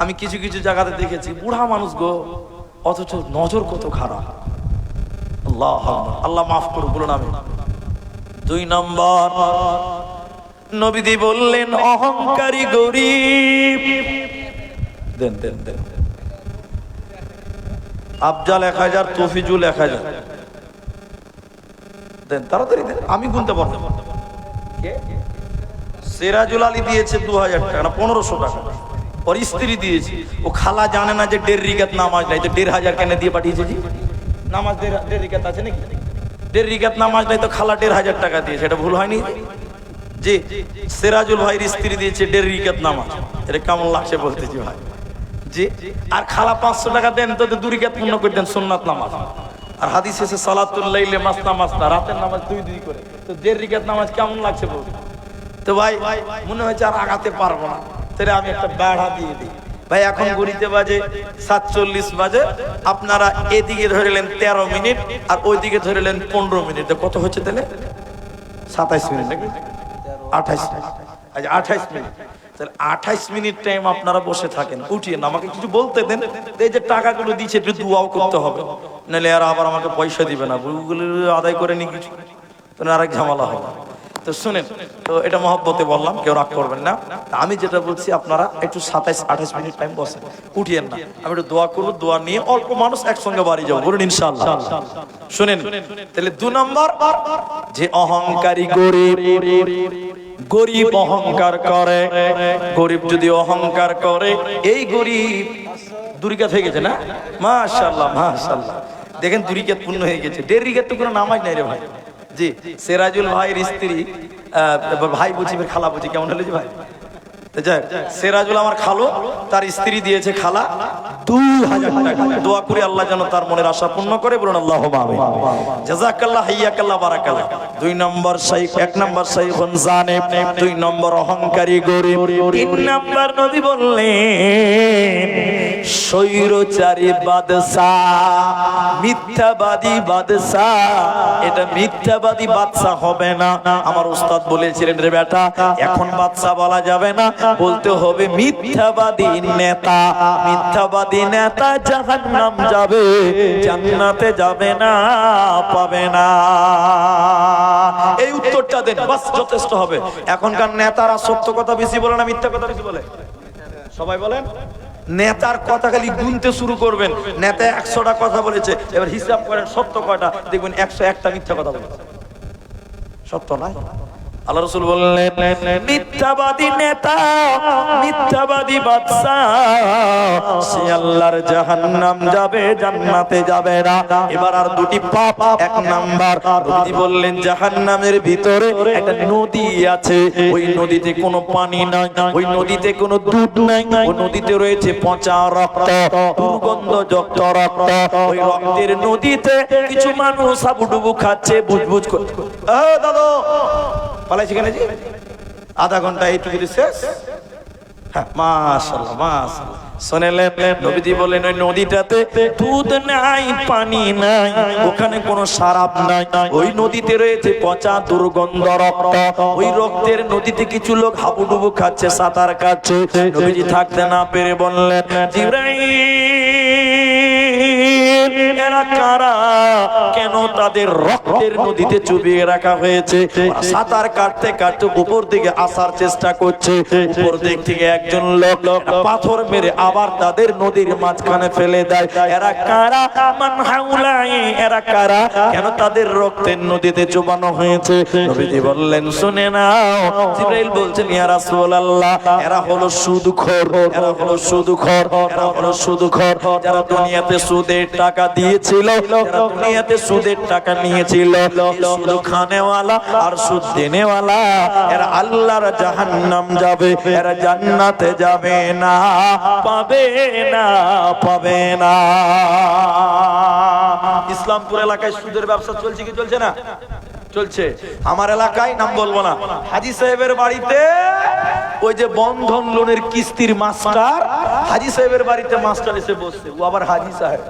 আমি কিছু কিছু জায়গাতে দেখেছি বুড়া মানুষ গো, অথচ নজর কত খারাপ। আল্লাহ আল্লাহ মাফ করুন, বলুন আমি। 2 নম্বর, নবীজি বললেন অহংকারী গরিব। দেন দেন দেন। আফজাল 1000, তফিজুল 1000 দেন, তাড়াতাড়ি দেন, আমি গুনতে পারবো। সিরাজুল আলী দিয়েছে 2000 টাকা, না 1500 টাকা। ওর স্ত্রী দিয়েছে, ও খালা জানে না যে 1.5 রিকাত নামাজ নাই, তো 1500 কেন দিয়ে পাঠিয়েছে? জি, নামাজ 1.5 রিকাত আছে নাকি? 1.5 রিকাত নামাজ নাই, তো খালা 1500 টাকা দিয়েছে, এটা ভুল হয়নি? জি, সিরাজুল ভাইয়ের স্ত্রী দিয়েছে 1.5 রিকাত নামাজ। এটা কেমন লাগছে বলতেছি ভাই? জি, আর খালা 500 টাকা দেন, তো 2 রিকাত পূর্ণ করে দেন, সুন্নাত নামাজ। আর হাদিস এসে সালাতুল লাইলে মাসনা মাসনা, রাতের নামাজ 2 করে, তো 1.5 রিকাত নামাজ কেমন লাগছে বলতে? তো ভাই মনে হয়েছে আর আগাতে পারবো না, তাহলে আমি একটা বেড়া দিয়ে দিই। ভাই এখন ঘড়িতে বাজে 7:40 বাজে, আপনারা এদিকে ধরলেন 13 মিনিট, আর ওইদিকে ধরলেন 15 মিনিট, কত হচ্ছে তাহলে? 27 মিনিট নাকি? 28 মিনিট। আচ্ছা 28 মিনিট, তাহলে 28 মিনিট টাইম আপনারা বসে থাকেন। উঠিয়ে না, আমাকে কিছু বলতে দেন। এই যে টাকাগুলো দিচ্ছে, একটু দোয়াও করতে হবে, নাহলে আর আবার আমাকে পয়সা দিবে না, ওগুলো আদায় করে নি কিছু, তাহলে আরেক ঝামেলা হবে। তো শুনেন, তো এটা মহব্বতে বললাম, কেউ রাগ করবেন না। আমি যেটা বলছি, আপনারা একটু 27-28 মিনিট টাইম বসেন, উঠিয়েন না। আমি একটু দোয়া করবো, দোয়া নিয়ে অল্প মানুষ একসঙ্গে বাড়ি যাবো, বলুন ইনশাআল্লাহ। শুনেন, তাহলে 2 নম্বর, যে অহংকারী গরিব, গরিব অহংকার করে। গরিব যদি অহংকার করে, এই গরিব 2 রিকাত হয়ে গেছে না? মাশাআল্লাহ মাশাআল্লাহ, দেখেন 2 রিকাত পূর্ণ হয়ে গেছে। 1.5 রিকাত তো কোনো নামাজ নাই রে ভাই। জি, সিরাজুল ভাইয়ের স্ত্রী ভাই বুঝি খালা বুঝি কেমন হলো জি ভাই যাই সেরাজুল আমার খালো তার স্ত্রী দিয়েছে খালা 2000 টাকা দোয়া করি আল্লাহ যেন তার মনের আশা পূর্ণ করে বলুন আল্লাহুম্মা আমিন জাযাকাল্লাহ হাইয়াকাল্লাহ বারাকাল্লাহ 2 নম্বর শাইখ 1 নম্বর শাইখুন জানেব 2 নম্বর অহংকারী গরিব 3 নম্বর নবী বললেন স্বৈরচারী বাদশা মিথ্যাবাদী বাদশা এটা মিথ্যাবাদী বাদশা হবে না আমার উস্তাদ বলেছিলেন রে বেটা এখন বাদশা বলা যাবে না বলতে হবে মিথ্যাবাদী নেতা মিথ্যাবাদী নেতা জাহান্নাম যাবে জান্নাতে যাবে না পাবে না এই উত্তরটা দেন বাস যথেষ্ট হবে এখনকার নেতারা সত্য কথা বেশি বলে না মিথ্যা কথা বেশি বলে সবাই বলেন নেতার কথা খালি গুনতে শুরু করবেন নেতা 100টা কথা বলেছে এবার হিসাব করেন সত্য কয়টা দেখবেন 101টা মিথ্যা কথা বলেছে সত্য না আল্লাহ রাসূল বললেন মিথ্যাবাদী নেতা মিথ্যাবাদী বাদশা সে আল্লাহর জাহান্নাম যাবে জান্নাতে যাবে না এবার আর দুটি পাপ এক নাম্বার নবী বললেন জাহান্নামের ভিতরে একটা নদী আছে ওই নদীতে কোনো পানি নাই ওই নদীতে কোনো দুধ নাই ওই নদীতে রয়েছে পচা রক্ত দুর্গন্ধযুক্ত রক্ত ওই রক্তের নদীতে কিছু মানুষ হাবুডুবু খাচ্ছে বুজবুজ করে দাদা পালাইছি কেন জি আধা ঘন্টা এইটুকু শেষ হ্যাঁ মাশাআল্লাহ মাশাআল্লাহ শুনলেন নবীজি বলেন ওই নদীটাতে দুধ নাই পানি নাই ওখানে কোনো শরাব নাই ওই নদীতে রয়েছে পচা দুর্গন্ধ রক্ত ওই রক্তের নদীতে কিছু লোক হাবুডুবু খাচ্ছে সাঁতার কাটছে নবীজি থাকতে না পেরে বললেন জিবরাইল এরা কারা কেন তাদের রক্তের নদীতে চুবিয়ে রাখা হয়েছে সাঁতার কাটতে কাটতে উপর দিকে আসার চেষ্টা করছে উপর দিক থেকে একজন লোক পাথর মেরে আবার তাদের নদীর মাঝখানে ফেলে দেয় এরা কারা মান হাউলাই এরা কারা কেন তাদের রক্তের নদীতে চুবানো হয়েছে নবীজি বললেন শুনে নাও জিবরাইল বলছেন ইয়া রাসূলুল্লাহ এরা হলো সুদখোর এরা হলো সুদখোর এরা হলো সুদখোর যারা দুনিয়াতে সুদের টাকা দিয়েছিল যারা দুনিয়াতে সুদের টাকা নিয়েছিল সুদ খানেওয়ালা আর সুদ দেনেওয়ালা এরা আল্লাহর জাহান্নাম যাবে এরা জান্নাতে যাবে না পাবে না পাবে না ইসলামপুর এলাকায় সুদের ব্যবসা চলছে কি চলছে না চলছে আমার এলাকায় নাম বলবো না হাজী সাহেবের বাড়িতে ওই যে বন্ধন লোনের কিস্তির মাস্টার হাজী সাহেবের বাড়িতে মাস্টার এসে বসছে ও আবার হাজী সাহেব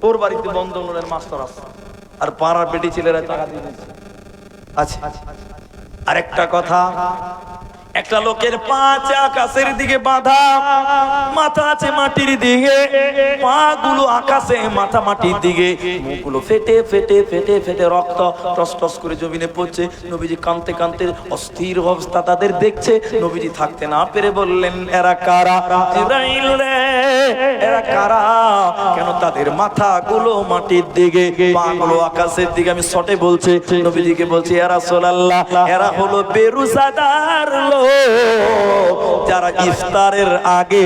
ওর বাড়িতে বন্ধন লোনের মাস্টার আছে আর পাড়ার বেটি ছেলেরা টাকা দিয়ে দিচ্ছে আচ্ছা আরেকটা কথা একটা লোকের পা আছে আকাশের দিকে বাঁধা মাথা আছে মাটির দিকে পা গুলো আকাশে মাথা মাটির দিকে মুখগুলো ফেটে ফেটে ফেটে ফেটে রক্ত টস টস করে জমিনে পড়ছে নবীজি কাঁদতে কাঁদতে অস্থির অবস্থা তাদের দেখছে নবীজি থাকতে না পেরে বললেন এরা কারা জিবরাইল রে এরা কারা কেন তাদের মাথা গুলো মাটির দিকে পা গুলো আকাশের দিকে আমি শটে বলছে নবীজিকে বলছি ইয়া রাসূলুল্লাহ এরা হলো বেরোজাদার লোক যারা ইফতারের আগে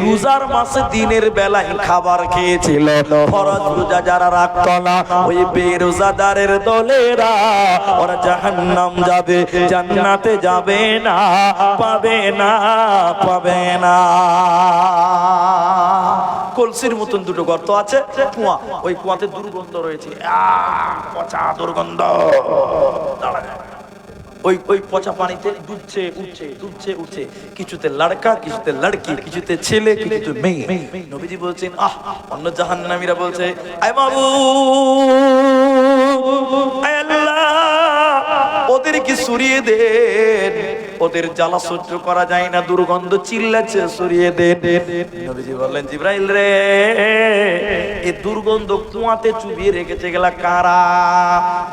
রোজার মাসে দিনের বেলায় খাবার খেয়েছিল ফরজ রোজা যারা রাখত না ওই বেরোজাদারের দলেরা ওরা জাহান্নাম যাবে জান্নাতে যাবে না পাবে না পাবে না কলসির মতন দুটো গর্ত আছে কুয়া ওই কুয়াতে দুর্গন্ধ রয়েছে পচা দুর্গন্ধ ওই ওই পচা পানিতে ডুবছে উঠছে ডুবছে উঠছে কিছুতে লড়কা কিছুতে লড়কি কিছুতে ছেলে কিছুতে মেয়ে নবীজি বলছেন অন্য জাহান্নামীরা বলছে আয় বাবু আয় আল্লাহ ওদের কি সরিয়ে দেন ওদের জ্বালা সহ্য করা যায় না দুর্গন্ধ চিল্লাচ্ছে সরিয়ে দেন নবীজি বললেন জিবরাইল রে এই দুর্গন্ধ কুয়াতে চুবিয়ে রেখেছে গেলা কারা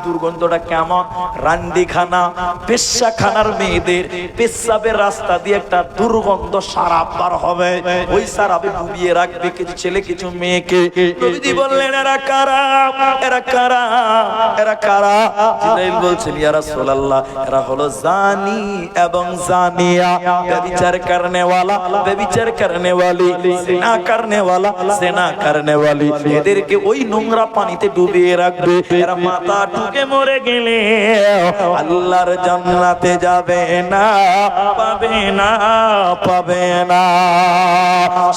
দুর্গন্ধটা কেমন রান্ডিখানা পেশাখানার মেয়েদের পেশাবের রাস্তা দিয়ে একটা দুর্গন্ধ সারাপ বার হবে ওই সারাপে ডুবিয়ে রাখবে কিছু ছেলে কিছু মেয়েকে নবীজি বললেন এরা কারা এরা কারা এরা কারা জিবরাইল বলছেন ইয়া রাসূলুল্লাহ এরা হলো জানি এবং এবং জানিয়া, ব্যভিচার करने वाला ব্যভিচার करने वाली, জিনা करने वाला জিনা करने वाली, এদেরকে ওই নোংরা পানিতে ডুবিয়ে রাখবে। এরা মাথা ঠুকে মরে গেলে আল্লাহর জান্নাতে যাবে না, পাবে না, পাবে না।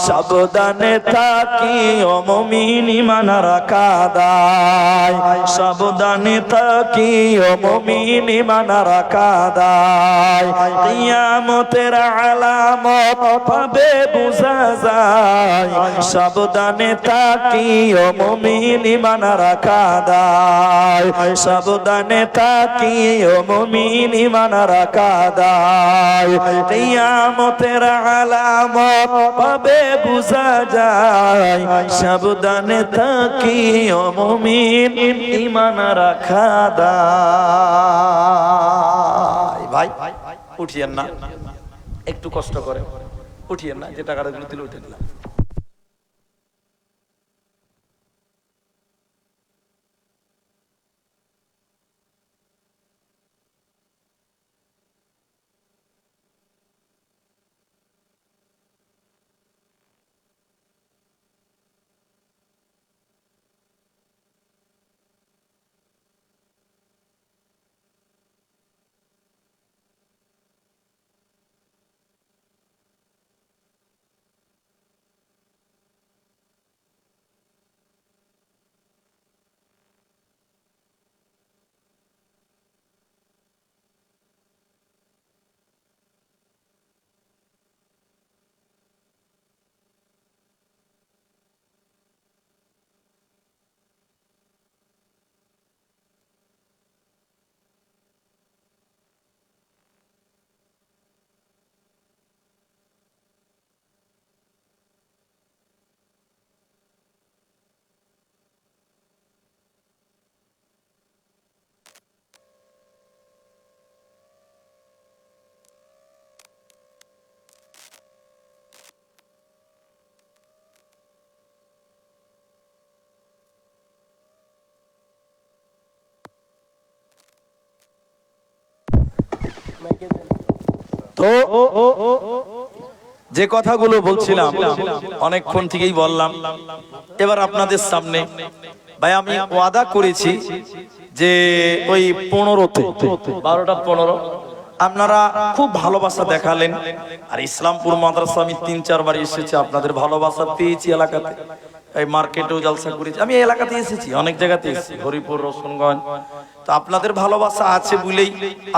সাবধানে থাকিও মুমিন ঈমান রাখা দায়, সাবধানে থাকিও মুমিন ঈমান রাখা দায়। কিয়ামতের আলামত পাবে বুঝা যায়, সাবধানে থাকিও মুমিন ঈমান রাখা দায়, সাবধানে থাকিও মুমিন ঈমান রাখা দায়। কিয়ামতের আলামত পাবে বুঝা যায়, সাবধানে থাকিও মুমিন ঈমান রাখা দায়। ভাই উঠিয়েন না, একটু কষ্ট করে উঠিয়েন না, যে টাকাটা গুলো দিলে উঠে দিলাম। তো যে কথাগুলো বলছিলাম অনেকক্ষণ থেকেই বললাম, এবার আপনাদের সামনে ভাই আমি ওয়াদা করেছি যে ওই 15তে 12টা 15 আপনারা খুব ভালোবাসা দেখালেন। আর ইসলামপুর মাদ্রাসা আমি 3-4 বার এসেছি, আপনাদের ভালোবাসা পেয়েছি এলাকাতে। এই মার্কেটেও জলসা করেছি, আমি এই এলাকাতে এসেছি, অনেক জায়গাতে এসেছি, হরিপুর, রসুনগঞ্জ। তো আপনাদের ভালোবাসা আছে বলেই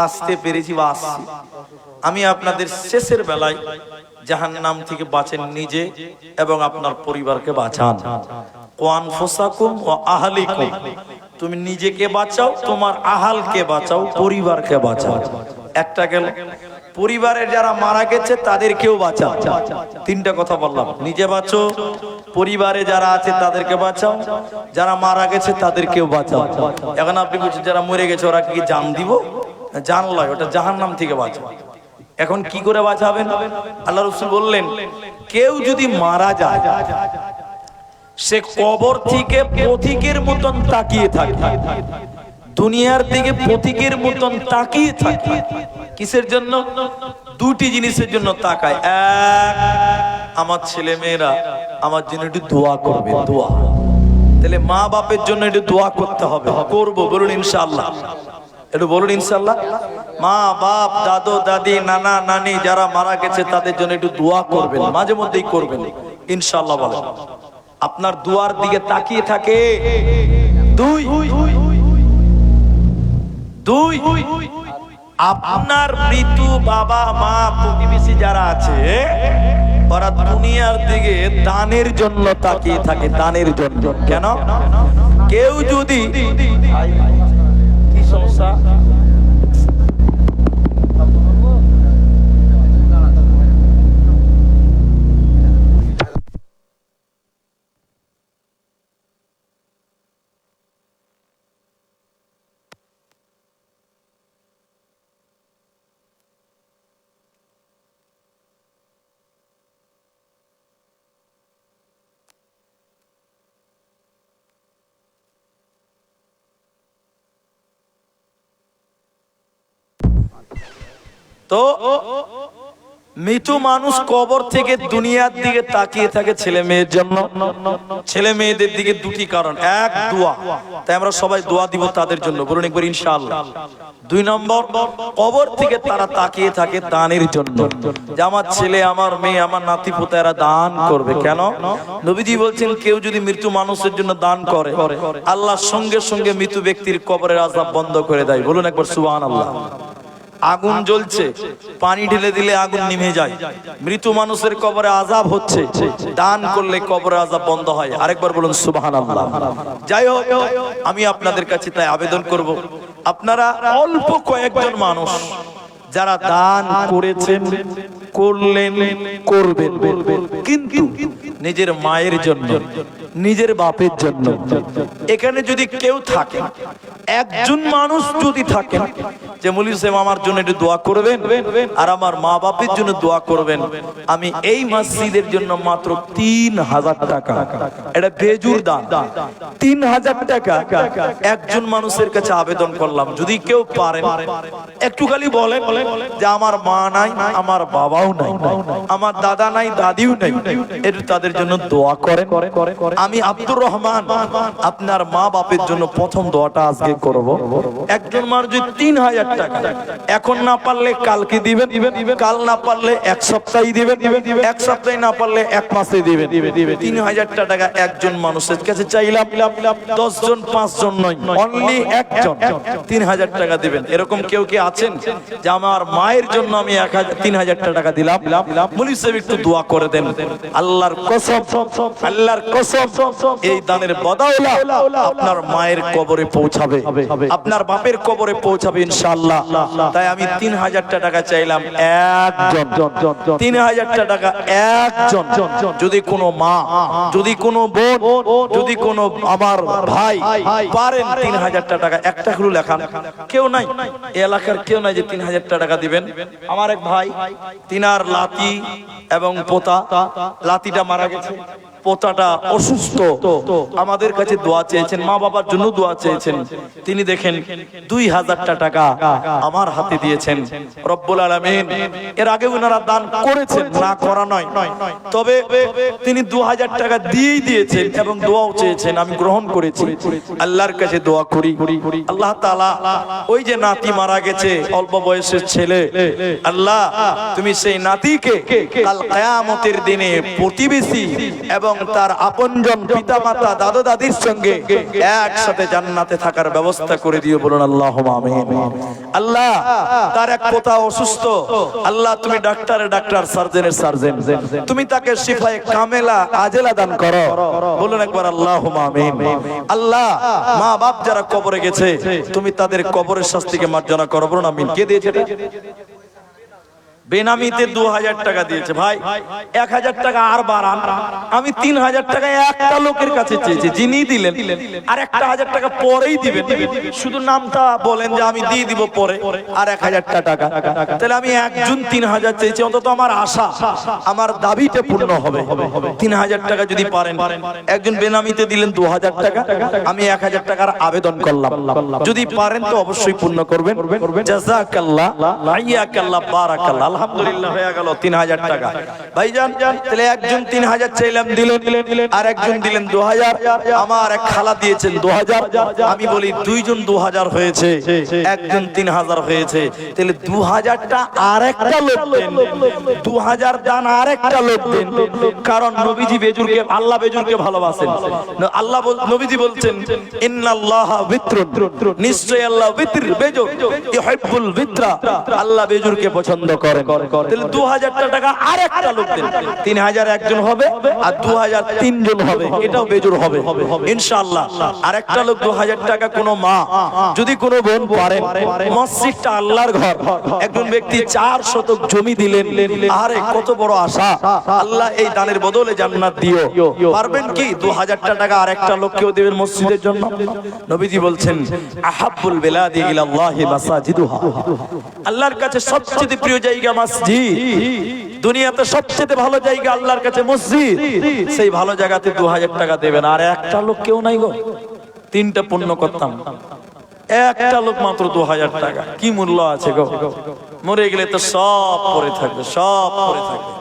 আসতে পেরেছি বা আসছি। আমি আপনাদের শেষের বেলায় জাহান্নাম থেকে বাঁচেন নিজে এবং আপনার পরিবারকে বাঁচান। ওয়ানফুসাকুম ওয়া আহলিকুম, তুমি নিজেকে বাঁচাও, তোমার আহালকে বাঁচাও, পরিবারকে বাঁচাও। একটা গেল, পরিবারের যারা মারা গেছে তাদেরকেও বাঁচাও। 3টা কথা বললাম, নিজে বাঁচো, পরিবারে যারা আছে তাদেরকে বাঁচাও, যারা মারা গেছে তাদেরকেও বাঁচাও। এখন আপনি বলছেন যারা মরে গেছে ওরা কি জান দিব? জান লয়, ওটা জাহান্নাম থেকে বাঁচাও। এখন কি করে বাঁচাবেন? আল্লাহ রাসূল বললেন, কেউ যদি মারা যায় সে কবর থেকে পথিকের মতন তাকিয়ে থাকে, দুনিয়ার দিকে পথিকের মতন তাকিয়ে থাকে। কিসের জন্য? 2টি জিনিসের জন্য তাকায়। এক, আমার ছেলে মেয়েরা আমার জন্য একটু দোয়া করবে, দোয়া। তাহলে মা বাপের জন্য একটু দোয়া করতে হবে, করব, বলুন ইনশাআল্লাহ, একটু বলুন ইনশাআল্লাহ। মা বাপ, দাদু দাদি, নানা নানি যারা মারা গেছে তাদের জন্য একটু দোয়া করবেন, মাঝে মধ্যেই করবেন ইনশাআল্লাহ। বলেন আপনার দুয়ার দিকে তাকিয়ে থাকে। দুই, আপনার মৃত্যু বাবা মা প্রতিবেশী যারা আছে ওরা দুনিয়ার দিকে দানের জন্য তাকিয়ে থাকে, দানের জন্য। কেন? কেউ যদি কি সমস্যা তো তো মৃত্যু মানুষ কবর থেকে দুনিয়ার দিকে তাকিয়ে থাকে ছেলে মেয়ের জন্য। ছেলে মেয়েদের দিকে দুটি কারণ, এক দোয়া, তাই আমরা সবাই দোয়া দিব তাদের জন্য, বলুন একবার ইনশাআল্লাহ। দুই নম্বর, কবর থেকে তারা তাকিয়ে থাকে দানের জন্য, যে আমার ছেলে, আমার মেয়ে, আমার নাতি পোতারা দান করবে। কেন? নবীজি বলছেন কেউ যদি মৃত্যু মানুষের জন্য দান করে, আল্লাহ সঙ্গে সঙ্গে মৃত্যু ব্যক্তির কবরের আযাব বন্ধ করে দেয়। বলুন একবার সুবহানাল্লাহ। আগুন জ্বলছে, পানি ঢেলে দিলে আগুন নিভে যায়। মৃত্যু মানুষের কবরে আযাব হচ্ছে, দান করলে কবরে আযাব বন্ধ হয়। আরেকবার বলুন সুবহানাল্লাহ। যাই হোক, আমি আপনাদের কাছে তাই আবেদন করব, আপনারা অল্প কয়েকজন মানুষ যারা দান করেছেন, করলেন, করবেন, কিন্তু নিজের মায়ের জন্য, নিজের বাপের জন্য, এখানে যদি কেউ থাকে, একজন মানুষ যদি থাকে যে মৌলভী সাহেব আমার জন্য একটু দোয়া করবেন আর আমার মা বাপের জন্য দোয়া করবেন, আমি এই মসজিদের জন্য মাত্র 3000 টাকা, এটা বেজুর দান, 3000 টাকা একজন মানুষের কাছে আবেদন করলাম। যদি কেউ পারেন একটু খালি বলেন যে আমার মা নাই, আমার বাবাও নাই, আমার দাদা নাই, দাদিও নাই, একটু তাদের জন্য দোয়া করেন। আমি আব্দুর রহমান আপনার মা বাপের জন্য প্রথম দোয়াটা আজকে করব। একজন মানুষ যদি 3000 টাকা, এখন না পারলে কালকে দিবেন, কাল না পারলে এক সপ্তাহে দিবেন, এক সপ্তাহে না পারলে এক মাসে দিবেন। 3000 টাকা একজন মানুষের কাছে চাইলাম, 10 জন 5 জন নয়, অনলি একজন 3000 টাকা দিবেন। এরকম কেউ কি আছেন যে আমার মায়ের জন্য আমি 3000 টাকা দিলাম, মৌলভী সাহেব একটু দোয়া করে দেন? আল্লাহর কসম, আল্লাহর কসম, এই দানের বদৌলা আপনার মায়ের কবরে পৌঁছাবে, আপনার বাপের কবরে পৌঁছাবে ইনশাআল্লাহ। তাই আমি 3000 টাকা চাইলাম একজন, 3000 টাকা একজন। যদি কোনো মা, যদি কোনো বোন, যদি কোনো আমার ভাই পারেন 3000 টাকা একটা হলো লেখান। কেউ নাই এলাকার, কেউ নাই যে 3000 টাকা দিবেন? আমার এক ভাই, তিনার লাতি এবং পোতা, লাতিটা মারা গেছে, পোতাটা অসুস্থ, আমাদের কাছে দোয়া চেয়েছেন, মা বাবার জন্য দোয়া চেয়েছেন। তিনি দেখেন 2000 টাকা আমার হাতে দিয়েছেন। রব্বুল আলামিন, এর আগে ওনারা দান করেছেন, না করা নয়, তবে তিনি 2000 টাকা দিয়েই দিয়েছেন এবং দোয়াও চেয়েছেন, আমি গ্রহণ করেছি। আল্লাহর কাছে দোয়া করি, আল্লাহ তাআলা ওই যে নাতি মারা গেছে, অল্প বয়সের ছেলে, আল্লাহ তুমি সেই নাতিকে কাল কিয়ামতের দিনে প্রতিবেশী এবং তার আপনজন পিতা মাতা দাদা দাদির সঙ্গে একসাথে জান্নাতে থাকার ব্যবস্থা করে দিও, বলুন আল্লাহুম্মা আমিন। আল্লাহ তার এক পোতা অসুস্থ, আল্লাহ তুমি ডাক্তারের ডাক্তার, সার্জনের সার্জন, তুমি তাকে শিফায়ে কামেলা আজেলা দান করো, বলুন একবার আল্লাহুম্মা আমিন। আল্লাহ মা বাপ যারা কবরে গেছে, তুমি তাদের কবরের শাস্তিকে মার্জনা করো, বলুন আমিন। কে দিয়েছে এটা? বেনামিতে 2000 টাকা দিয়েছে ভাই, 1000 টাকা আর বাড়ান। আমি 3000 টাকা একটা লোকের কাছে চেয়েছি, যিনি দিলেন আর 1000 টাকা পরেই দিবেন, শুধু নামটা বলেন যে আমি দিয়ে দিব পরে, আর 1000 টাকা। তাহলে আমি একজন 3000 চেয়েছি, অন্তত আমার আশা, আমার দাবিটা পূর্ণ হবে। 3000 টাকা যদি পারেন, একজন বেনামিতে দিলেন 2000 টাকা, আমি 1000 টাকার আবেদন করলাম, যদি পারেন তো অবশ্যই পূর্ণ করবেন। জাযাকাল্লাহ, হাইয়াকাল্লাহ, বারাকাল্লাহ। আলহামদুলিল্লাহ, হয়ে গেল 3000 টাকা। ভাইজান, তাহলে একজন 3000 চাইলাম, দিলেন, আর একজন দিলেন 2000, আমার এক খালা দিয়েছেন 2000, আমি বলি দুইজন 2000 হয়েছে, একজন 3000 হয়েছে, তাহলে 2000টা আরেকটা লোক দেন, 2000 দান আরেকটা লোক দেন। কারণ নবীজি বেজুরকে, আল্লাহ বেজুরকে ভালোবাসেন। আল্লাহ নবীজি বলছেন ইন্নাল্লাহা বিত্রুন, নিশ্চয় আল্লাহ বিত্র, বেজুর, ইউহিব্বুল বিত্রা, আল্লাহ বেজুরকে পছন্দ করেন। তাহলে 2000 টাকা আরেকটা লোক দেন, 3000 একজন হবে আর 2000 তিনজন হবে, এটাও বেজুর হবে ইনশাআল্লাহ। আরেকটা লোক 2000 টাকা, কোন মা যদি কোনো বোন পারেন, মসজিদটা আল্লাহর ঘর, একজন ব্যক্তি 4 শতক জমি দিলেন, আরে কত বড় আশা, আল্লাহ এই দানের বদলে জান্নাত দিও। পারবেন কি 2000 টাকা আরেকটা লোককেও দিবেন মসজিদের জন্য? নবীজি বলছেন আহাব্বুল বিলাদি ইলাল্লাহি মাসাজিদুহা, আল্লাহর কাছে সবচেয়ে প্রিয় জায়গা মসজিদ, দুনিয়াতে সবচেয়ে ভালো জায়গা আল্লাহর কাছে মসজিদ, সেই ভালো জায়গাতে 2000 টাকা দেবেন। আর একটা লোক কেউ নাই গো, 3টা পূর্ণ করতাম। একটা লোক মাত্র 2000 টাকা, কি মূল্য আছে গো? মরে গেলে তো সব পড়ে থাকবে, সব পড়ে থাকবে।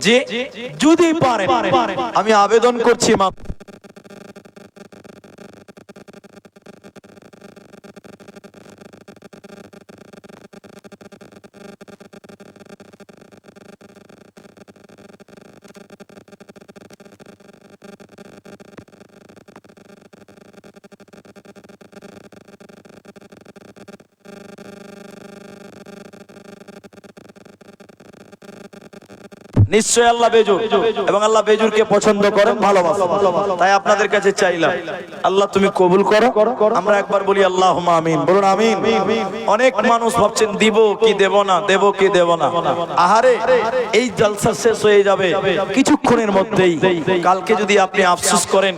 যে যদি পারেন, আমি আবেদন করছি মাত্র নিশ্চয় আল্লাহ বেজুর, এবং আল্লাহ বেজুরকে পছন্দ করেন, ভালোবাসেন। তাই আপনাদের কাছে চাইলাম, আল্লাহ তুমি কবুল করো। আমরা একবার বলি আল্লাহুম্মা আমিন, বলুন আমিন। অনেক মানুষ ভাবছেন দিব কি দেব না, দেব কি দেব না। আহারে, এই জলসা শেষ হয়ে যাবে কিছুক্ষণের মধ্যেই। কালকে যদি আপনি আফসোস করেন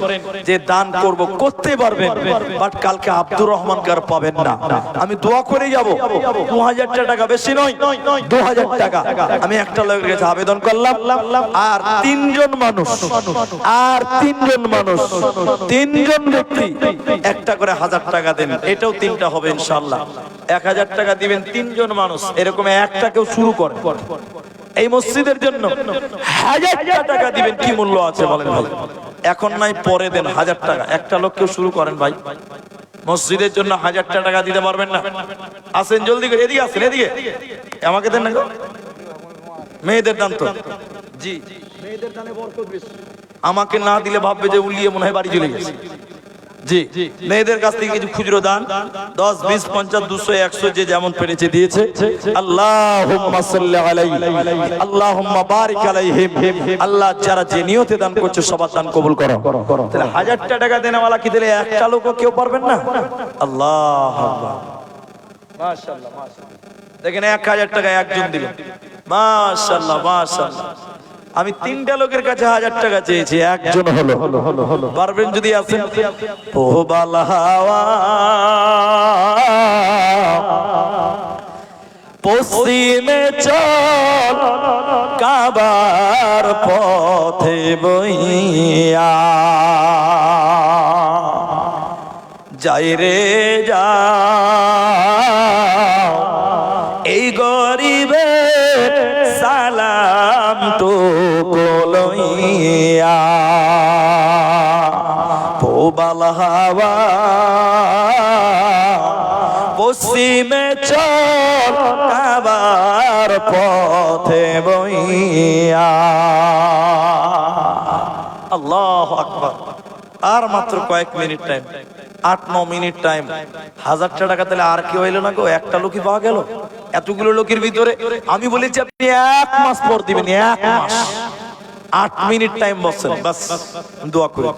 যে দান করব, করতে পারবেন, বাট কালকে আব্দুর রহমান কার পাবেন না। আমি দোয়া করে যাব, 2000 টাকা বেশি নয়, 2000 টাকা আমি একটা লোকের কাছে আবেদন করলাম, আর তিনজন মানুষ, তিনজন ব্যক্তি একটা করে 1000 টাকা দেন। এটাও 3টা হবে ইনশাআল্লাহ। 1000 টাকা দিবেন তিনজন মানুষ, এরকম একটা কেউ শুরু করে এই মসজিদের জন্য 1000 টাকা দিবেন। কি মূল্য আছে বলেন ভাই? এখন নাই পরে দেন 1000 টাকা। একটা লোক কেউ শুরু করেন ভাই, মসজিদের জন্য 1000 টাকা দিতে পারবেন না? আসেন জলদি করে, এদিকে আসেন, এদিকে আমাকে দেন না গো। মেয়েদের দান তো জি, মেয়েদের দানে বরকত বেশি। আমাকে না দিলে ভাববে যে উলিয়ে মনে হয় বাড়ি চলে গেছে। জি, মেয়েদের কাছ থেকে কিছু খুচরো দান 10, 20, 50, 200, 100 যে যেমন পেরেছে দিয়েছে। আল্লাহুম্মা সাল্লি আলাইহি, আল্লাহুম্মা বারিক আলাইহিম। আল্লাহ যারা যে নিয়তে দান করছে সবার দান কবুল করো। তাহলে 1000 টাকা দেনেওয়ালা কি দিলে একটা লোকও কেউ পারবেন না? আল্লাহ আল্লাহ, মাশাআল্লাহ মাশাআল্লাহ। দেখেন 1000 টাকা একজন দিলেন, মাশাআল্লাহ মাশাআল্লাহ। আমি 3টা লোকের কাছে 1000 টাকা চেয়েছি, একজন হলো। পারবেন যদি আছেন? ও বালহাওয়া পশ্চিমে চল, কাবার পথে বইয়া যাই রে যা, এই গরিবে সালাম তো কলইয়া। পোবাল হাওয়া পশ্চিমে চল, কাবার পথে বইয়া। আল্লাহু আকবার। আর মাত্র কয়েক মিনিট টাইম, 8-9 মিনিট টাইম। 1000 টাকা তাহলে আর কি হইলো না গো? একটা লোকই পাওয়া গেল এতগুলো লোকের ভিতরে। আমি বলেছি আপনি 1 মাস পর দিবেন, 1 মাস। 8 মিনিট টাইম বসেন, বাস দোয়া করে।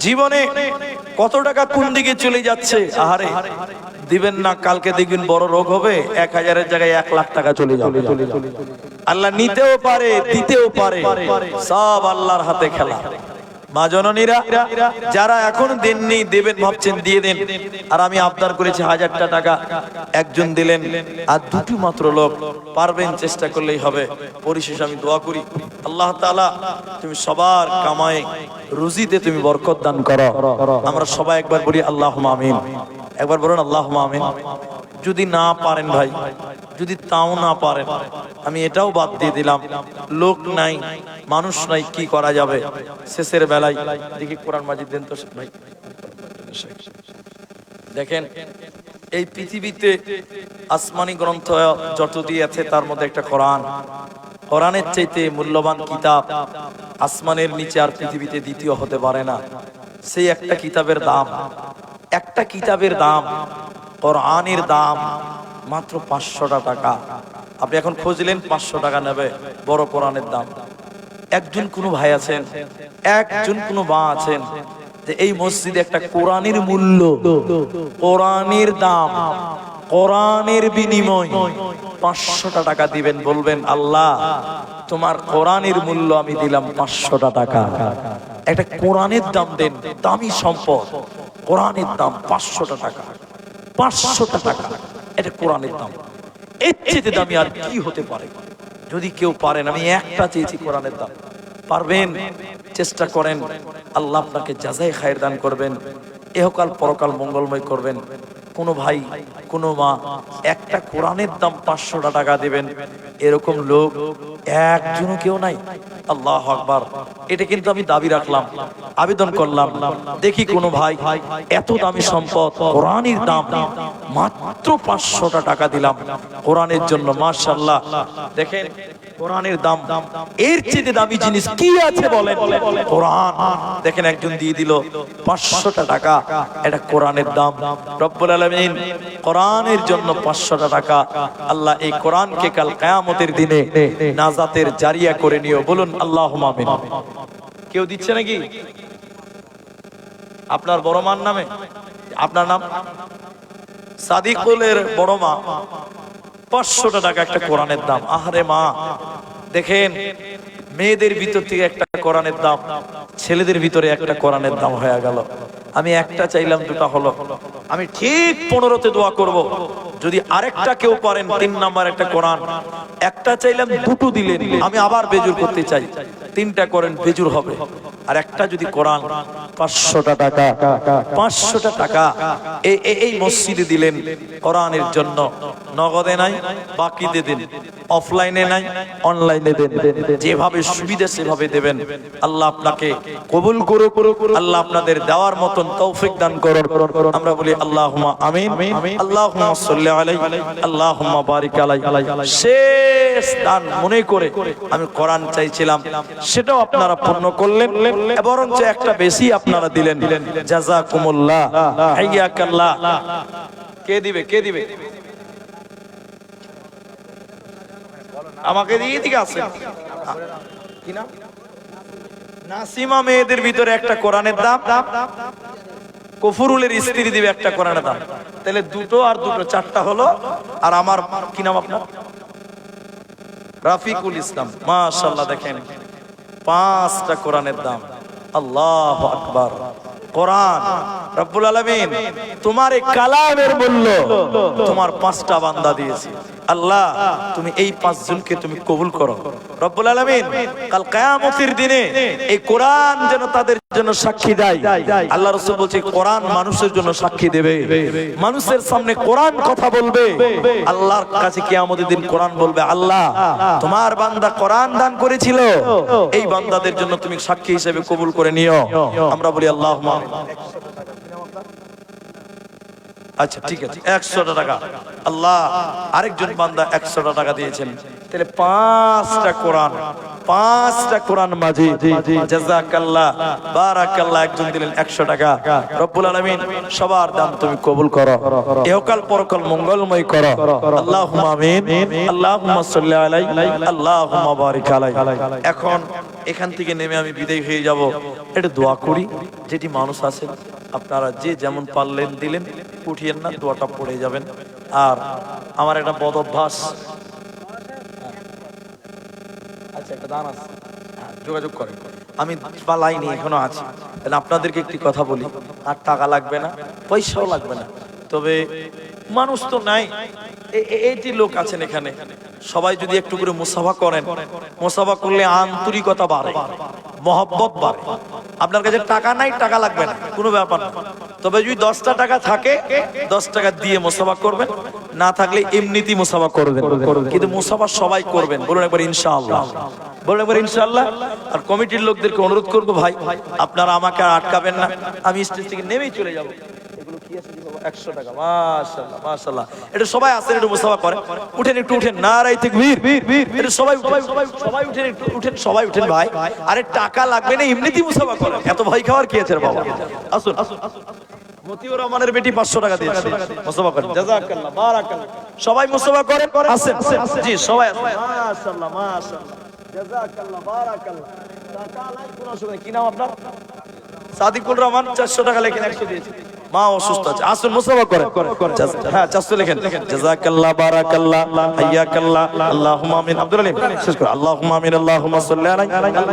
জীবনে কত টাকা কোন দিকে চলে যাচ্ছে, আহারে দিবেন না, কালকে দেখবেন বড় রোগ হবে, 1000-এর জায়গায় 1 লাখ টাকা চলে যাবে। আল্লাহ নিতেও পারে, দিতেও পারে, সব আল্লাহর হাতে খেলা। মা জননীরা যারা এখন দেননি, দেবেন ভাবছেন, দিয়ে দেন। আর আমি আবদার করেছি 1000 টাকা, একজন দিলেন, আর 2টি মাত্র লোক পারবেন, চেষ্টা করলেই হবে। পরিশেষে আমি দোয়া করি, আল্লাহ তাআলা তুমি সবার কামাই রুজিতে তুমি বরকত দান করো। আমরা সবাই একবার বলি আল্লাহুম্মা আমিন। একবার বলুন আল্লাহুম্মা আমিন। যদি না পারেন ভাই, যদি তাও না পারেন, আমি এটাও বাদ দিয়ে দিলাম, লোক নাই, মানুষ নাই, কি করা যাবে? শেষের বেলায় দেখি কোরআন মাজিদ দেন তো ভাই। দেখেন, এই পৃথিবীতে আসমানি গ্রন্থ যতটি আছে তার মধ্যে একটা কোরআন। কোরআনের চাইতে মূল্যবান কিতাব আসমানের নিচে আর পৃথিবীতে দ্বিতীয় হতে পারে না। সেই একটা কিতাবের দাম, একটা কিতাবের দাম, কোরআনের দাম মাত্র 500 টাকা। আপনি এখন খুঁজলেন 500 টাকা নেবে, বড় কোরআনের দাম। একজন কোন ভাই আছেন, একজন কোন মা আছেন যে এই মসজিদে একটা কোরআনের মূল্য, কোরআনের দাম, কোরআনের বিনিময় 500 টাকা দিবেন, বলবেন আল্লাহ তোমার কোরআনের মূল্য আমি দিলাম 500 টাকা। একটা কোরআনের দাম দেন, দামি সম্পদ, কোরআনের দাম 500 টাকা। 500 টাকা এটা কোরআনের দাম। এর চেয়ে দামি আর কি হতে পারে? যদি কেউ পারেন, আমি একটা চেয়েছি কোরআনের দাম, পারবেন চেষ্টা করেন, আল্লাহ আপনাকে জাযায়ে খায়ের দান করবেন। এহকাল পরকাল মঙ্গলময় করবেন। কোনো ভাই কোনো মা একটা কোরআনের দাম 500 টাকা দেবেন, এরকম লোক একজনও কেউ নাই। আল্লাহু আকবার। এটা কিন্তু আমি দাবি রাখলাম, আবেদন করলাম, দেখি কোনো ভাই এত দামি সম্পদ কোরআনের দাম মাত্র 500 টাকা দিলাম কোরআনের জন্য। মাশাআল্লাহ, দেখেন কোরআনের দাম, এর চেয়ে দামি জিনিস কি আছে বলেন? কোরআন। দেখেন একজন দিয়ে দিল 500 টাকা, এটা কোরআনের দাম। রব্বুল আলামিন কোরআনের জন্য 500 টাকা। আল্লাহ এই কোরআনকে কাল কিয়ামতের দিনে নাজাতের জারিয়া করে নিও, বলুন আল্লাহুম্মা আমিন। কেউ দিচ্ছে নাকি? আপনার বড় মার নামে? আপনার নাম সাদিকুলের বড় মা, 500 টাকা একটা কোরআনের দাম। আহারে মা, দেখেন মেয়েদের ভিতর থেকে একটা কোরআনের দাম, ছেলেদের ভিতরে একটা কোরআনের দাম হয়ে গেল। আমি একটা চাইলাম, দুটা হলো। আমি ঠিক 15তে দোয়া করব, যদি আরেকটা কেউ পারেন 3 নাম্বার একটা কোরআন। একটা চাইলাম, দুটো দিলেন, আমি আবার বেজুর করতে চাই, 3টা করেন, বেজুর হবে। আর একটা যদি কোরআন 500 টাকা, 500 টাকা এই মসজিদে দিলেন কোরআনের জন্য। নগদে নাই, বাকিতে দেন, অফলাইনে নাই, অনলাইনে দেন, যেভাবে সুবিধা সেভাবে দেবেন। আল্লাহ আপনাকে কবুল করুক, আল্লাহ আপনাদের দেওয়ার মতন তৌফিক দান করুন। আমরা বলি আল্লাহুম্মা আমিন। আল্লাহুম্মা সাল্লি আলাইহি, আল্লাহুম্মা বারিক আলাইহি। শেষ দান মনে করে আমি কোরআন চাইছিলাম, সেটাও আপনারা পূর্ণ করলেন, বরঞ্চ একটা বেশি আপনারা দিলেন। জাযাকুমুল্লাহ, হাইয়াকাল্লাহ। কে দিবে? কে দিবে? আমাকে দিয়ে দিকে আছে কি নাম? নাসিমা মেয়েদের ভিতরে একটা কোরআনের দাম, কফুরুলের স্ত্রী দিবে একটা কোরআনের দাম। তাহলে দুটো আর দুটো, 4টা হলো। আর আমার কি নাম আপনার? রাফিকুল ইসলাম। মাশাআল্লাহ, দেখেন 5টা কোরআনের দাম। আল্লাহু আকবার। কোরআন রব্বুল আলামিন তোমার এই কালামের মূল্য তোমার 5টা বান্দা দিয়েছে। আল্লাহ তুমি এই 5 জনকে তুমি কবুল করো রব্বুল আলামিন। কাল কিয়ামতের দিনে এই কোরআন যেন তাদের জন্য সাক্ষী দেয়। আল্লাহ রাসূল বলছে কোরআন মানুষের জন্য সাক্ষী দেবে, মানুষের সামনে কোরআন কথা বলবে। আল্লাহর কাছে কিয়ামতের দিন কোরআন বলবে, আল্লাহ তোমার বান্দা কোরআন দান করেছিল, এই বান্দাদের জন্য তুমি সাক্ষী হিসেবে কবুল করে নিও। আমরা বলি আল্লাহুম্মা। আচ্ছা ঠিক আছে, 100 টাকা। আল্লাহ আরেকজন বান্দা 100 টাকা দিয়েছেন, তাহলে 5টা কোরআন, 5টা কোরআন মাজিদ। জাযাকাল্লাহ, বারাকাল্লাহ। একজন দিলেন 100 টাকা। রব্বুল আলামিন সবার দান তুমি কবুল করো, ইহকাল পরকাল মঙ্গলময় করো। আল্লাহুম্মা আমিন। আল্লাহুম্মা সাল্লি আলাইহি, আল্লাহুম্মা বারিক আলাইহি। এখন এখান থেকে নেমে আমি বিদায় হয়ে যাব। এটা দোয়া করি, যেটি মানুষ আছেন আপনারা যে যেমন পারলেন দিলেন, উঠিয়েন না, দোয়াটা পড়ে যাবেন। আর আমার একটা বদ অভ্যাস, আচ্ছা একটা দান আছে, যোগাযোগ করেন। আমি লাইনি এখনো আছি, তাহলে আপনাদেরকে একটি কথা বলি, আর টাকা লাগবে না, পয়সাও লাগবে না, তবে মানুষ তো নাই, এইটি লোক আছেন এখানে, সবাই যদি একটু করে মুসাফা করেন, মুসাফা করলে আন্তরিকতা বাড়ে, মহব্বত বাড়ে। আপনার কাছে টাকা নাই, টাকা লাগবে না, কোনো ব্যাপার না, তবে যদি 10টা টাকা থাকে 10 টাকা দিয়ে মুসাফা করবেন, না থাকলে এমনিতেই মুসাফা করবেন, কিন্তু মুসাফা সবাই করবেন। বলুন একবার ইনশাআল্লাহ, বলুন একবার ইনশাআল্লাহ। আর কমিটির লোকদেরকে অনুরোধ করবো, ভাই আপনারা আমাকে আর আটকাবেন না, আমি স্টেজ থেকে নেমেই চলে যাবো। 100 টাকা, মাশাআল্লাহ মাশাআল্লাহ। এটা সবাই আসেন, একটু মুসাফা করেন, উঠেন, একটু উঠেন, নারায়ে তাকবীর। এটা সবাই সবাই উঠেন, একটু উঠেন, সবাই উঠেন ভাই। আরে টাকা লাগবে না, এমনিতেই মুসাফা করেন, এত ভয় খাওয়ার কি আছে রে বাবা। আসুন আসুন। মতিউর রহমানের বেটি 500 টাকা দিয়েছে, মুসাফা করেন। জাযাকাল্লাহ, বারাকাল্লাহ। সবাই মুসাফা করেন, আসেন জি, সবাই মাশাআল্লাহ মাশাআল্লাহ, জাযাকাল্লাহ, বারাকাল্লাহ। টাকা নাই কোনো অসুবিধা। কি নাম আপনার? সাদিকুল রহমান। 400 টাকা লেখেন, 100 দিয়েছে। মা অসুস্থ আছে, আসুন মুসাফা করেন। হ্যাঁ 400 লেখেন। জাযাকাল্লাহ, বারাকাল্লাহ, হাইয়াকাল্লাহ, আল্লাহুম্মা আমিন। আব্দুল আলিম শেষ করো। আল্লাহুম্মা আমিন, আল্লাহুম্মা সাল্লি আলাইহি।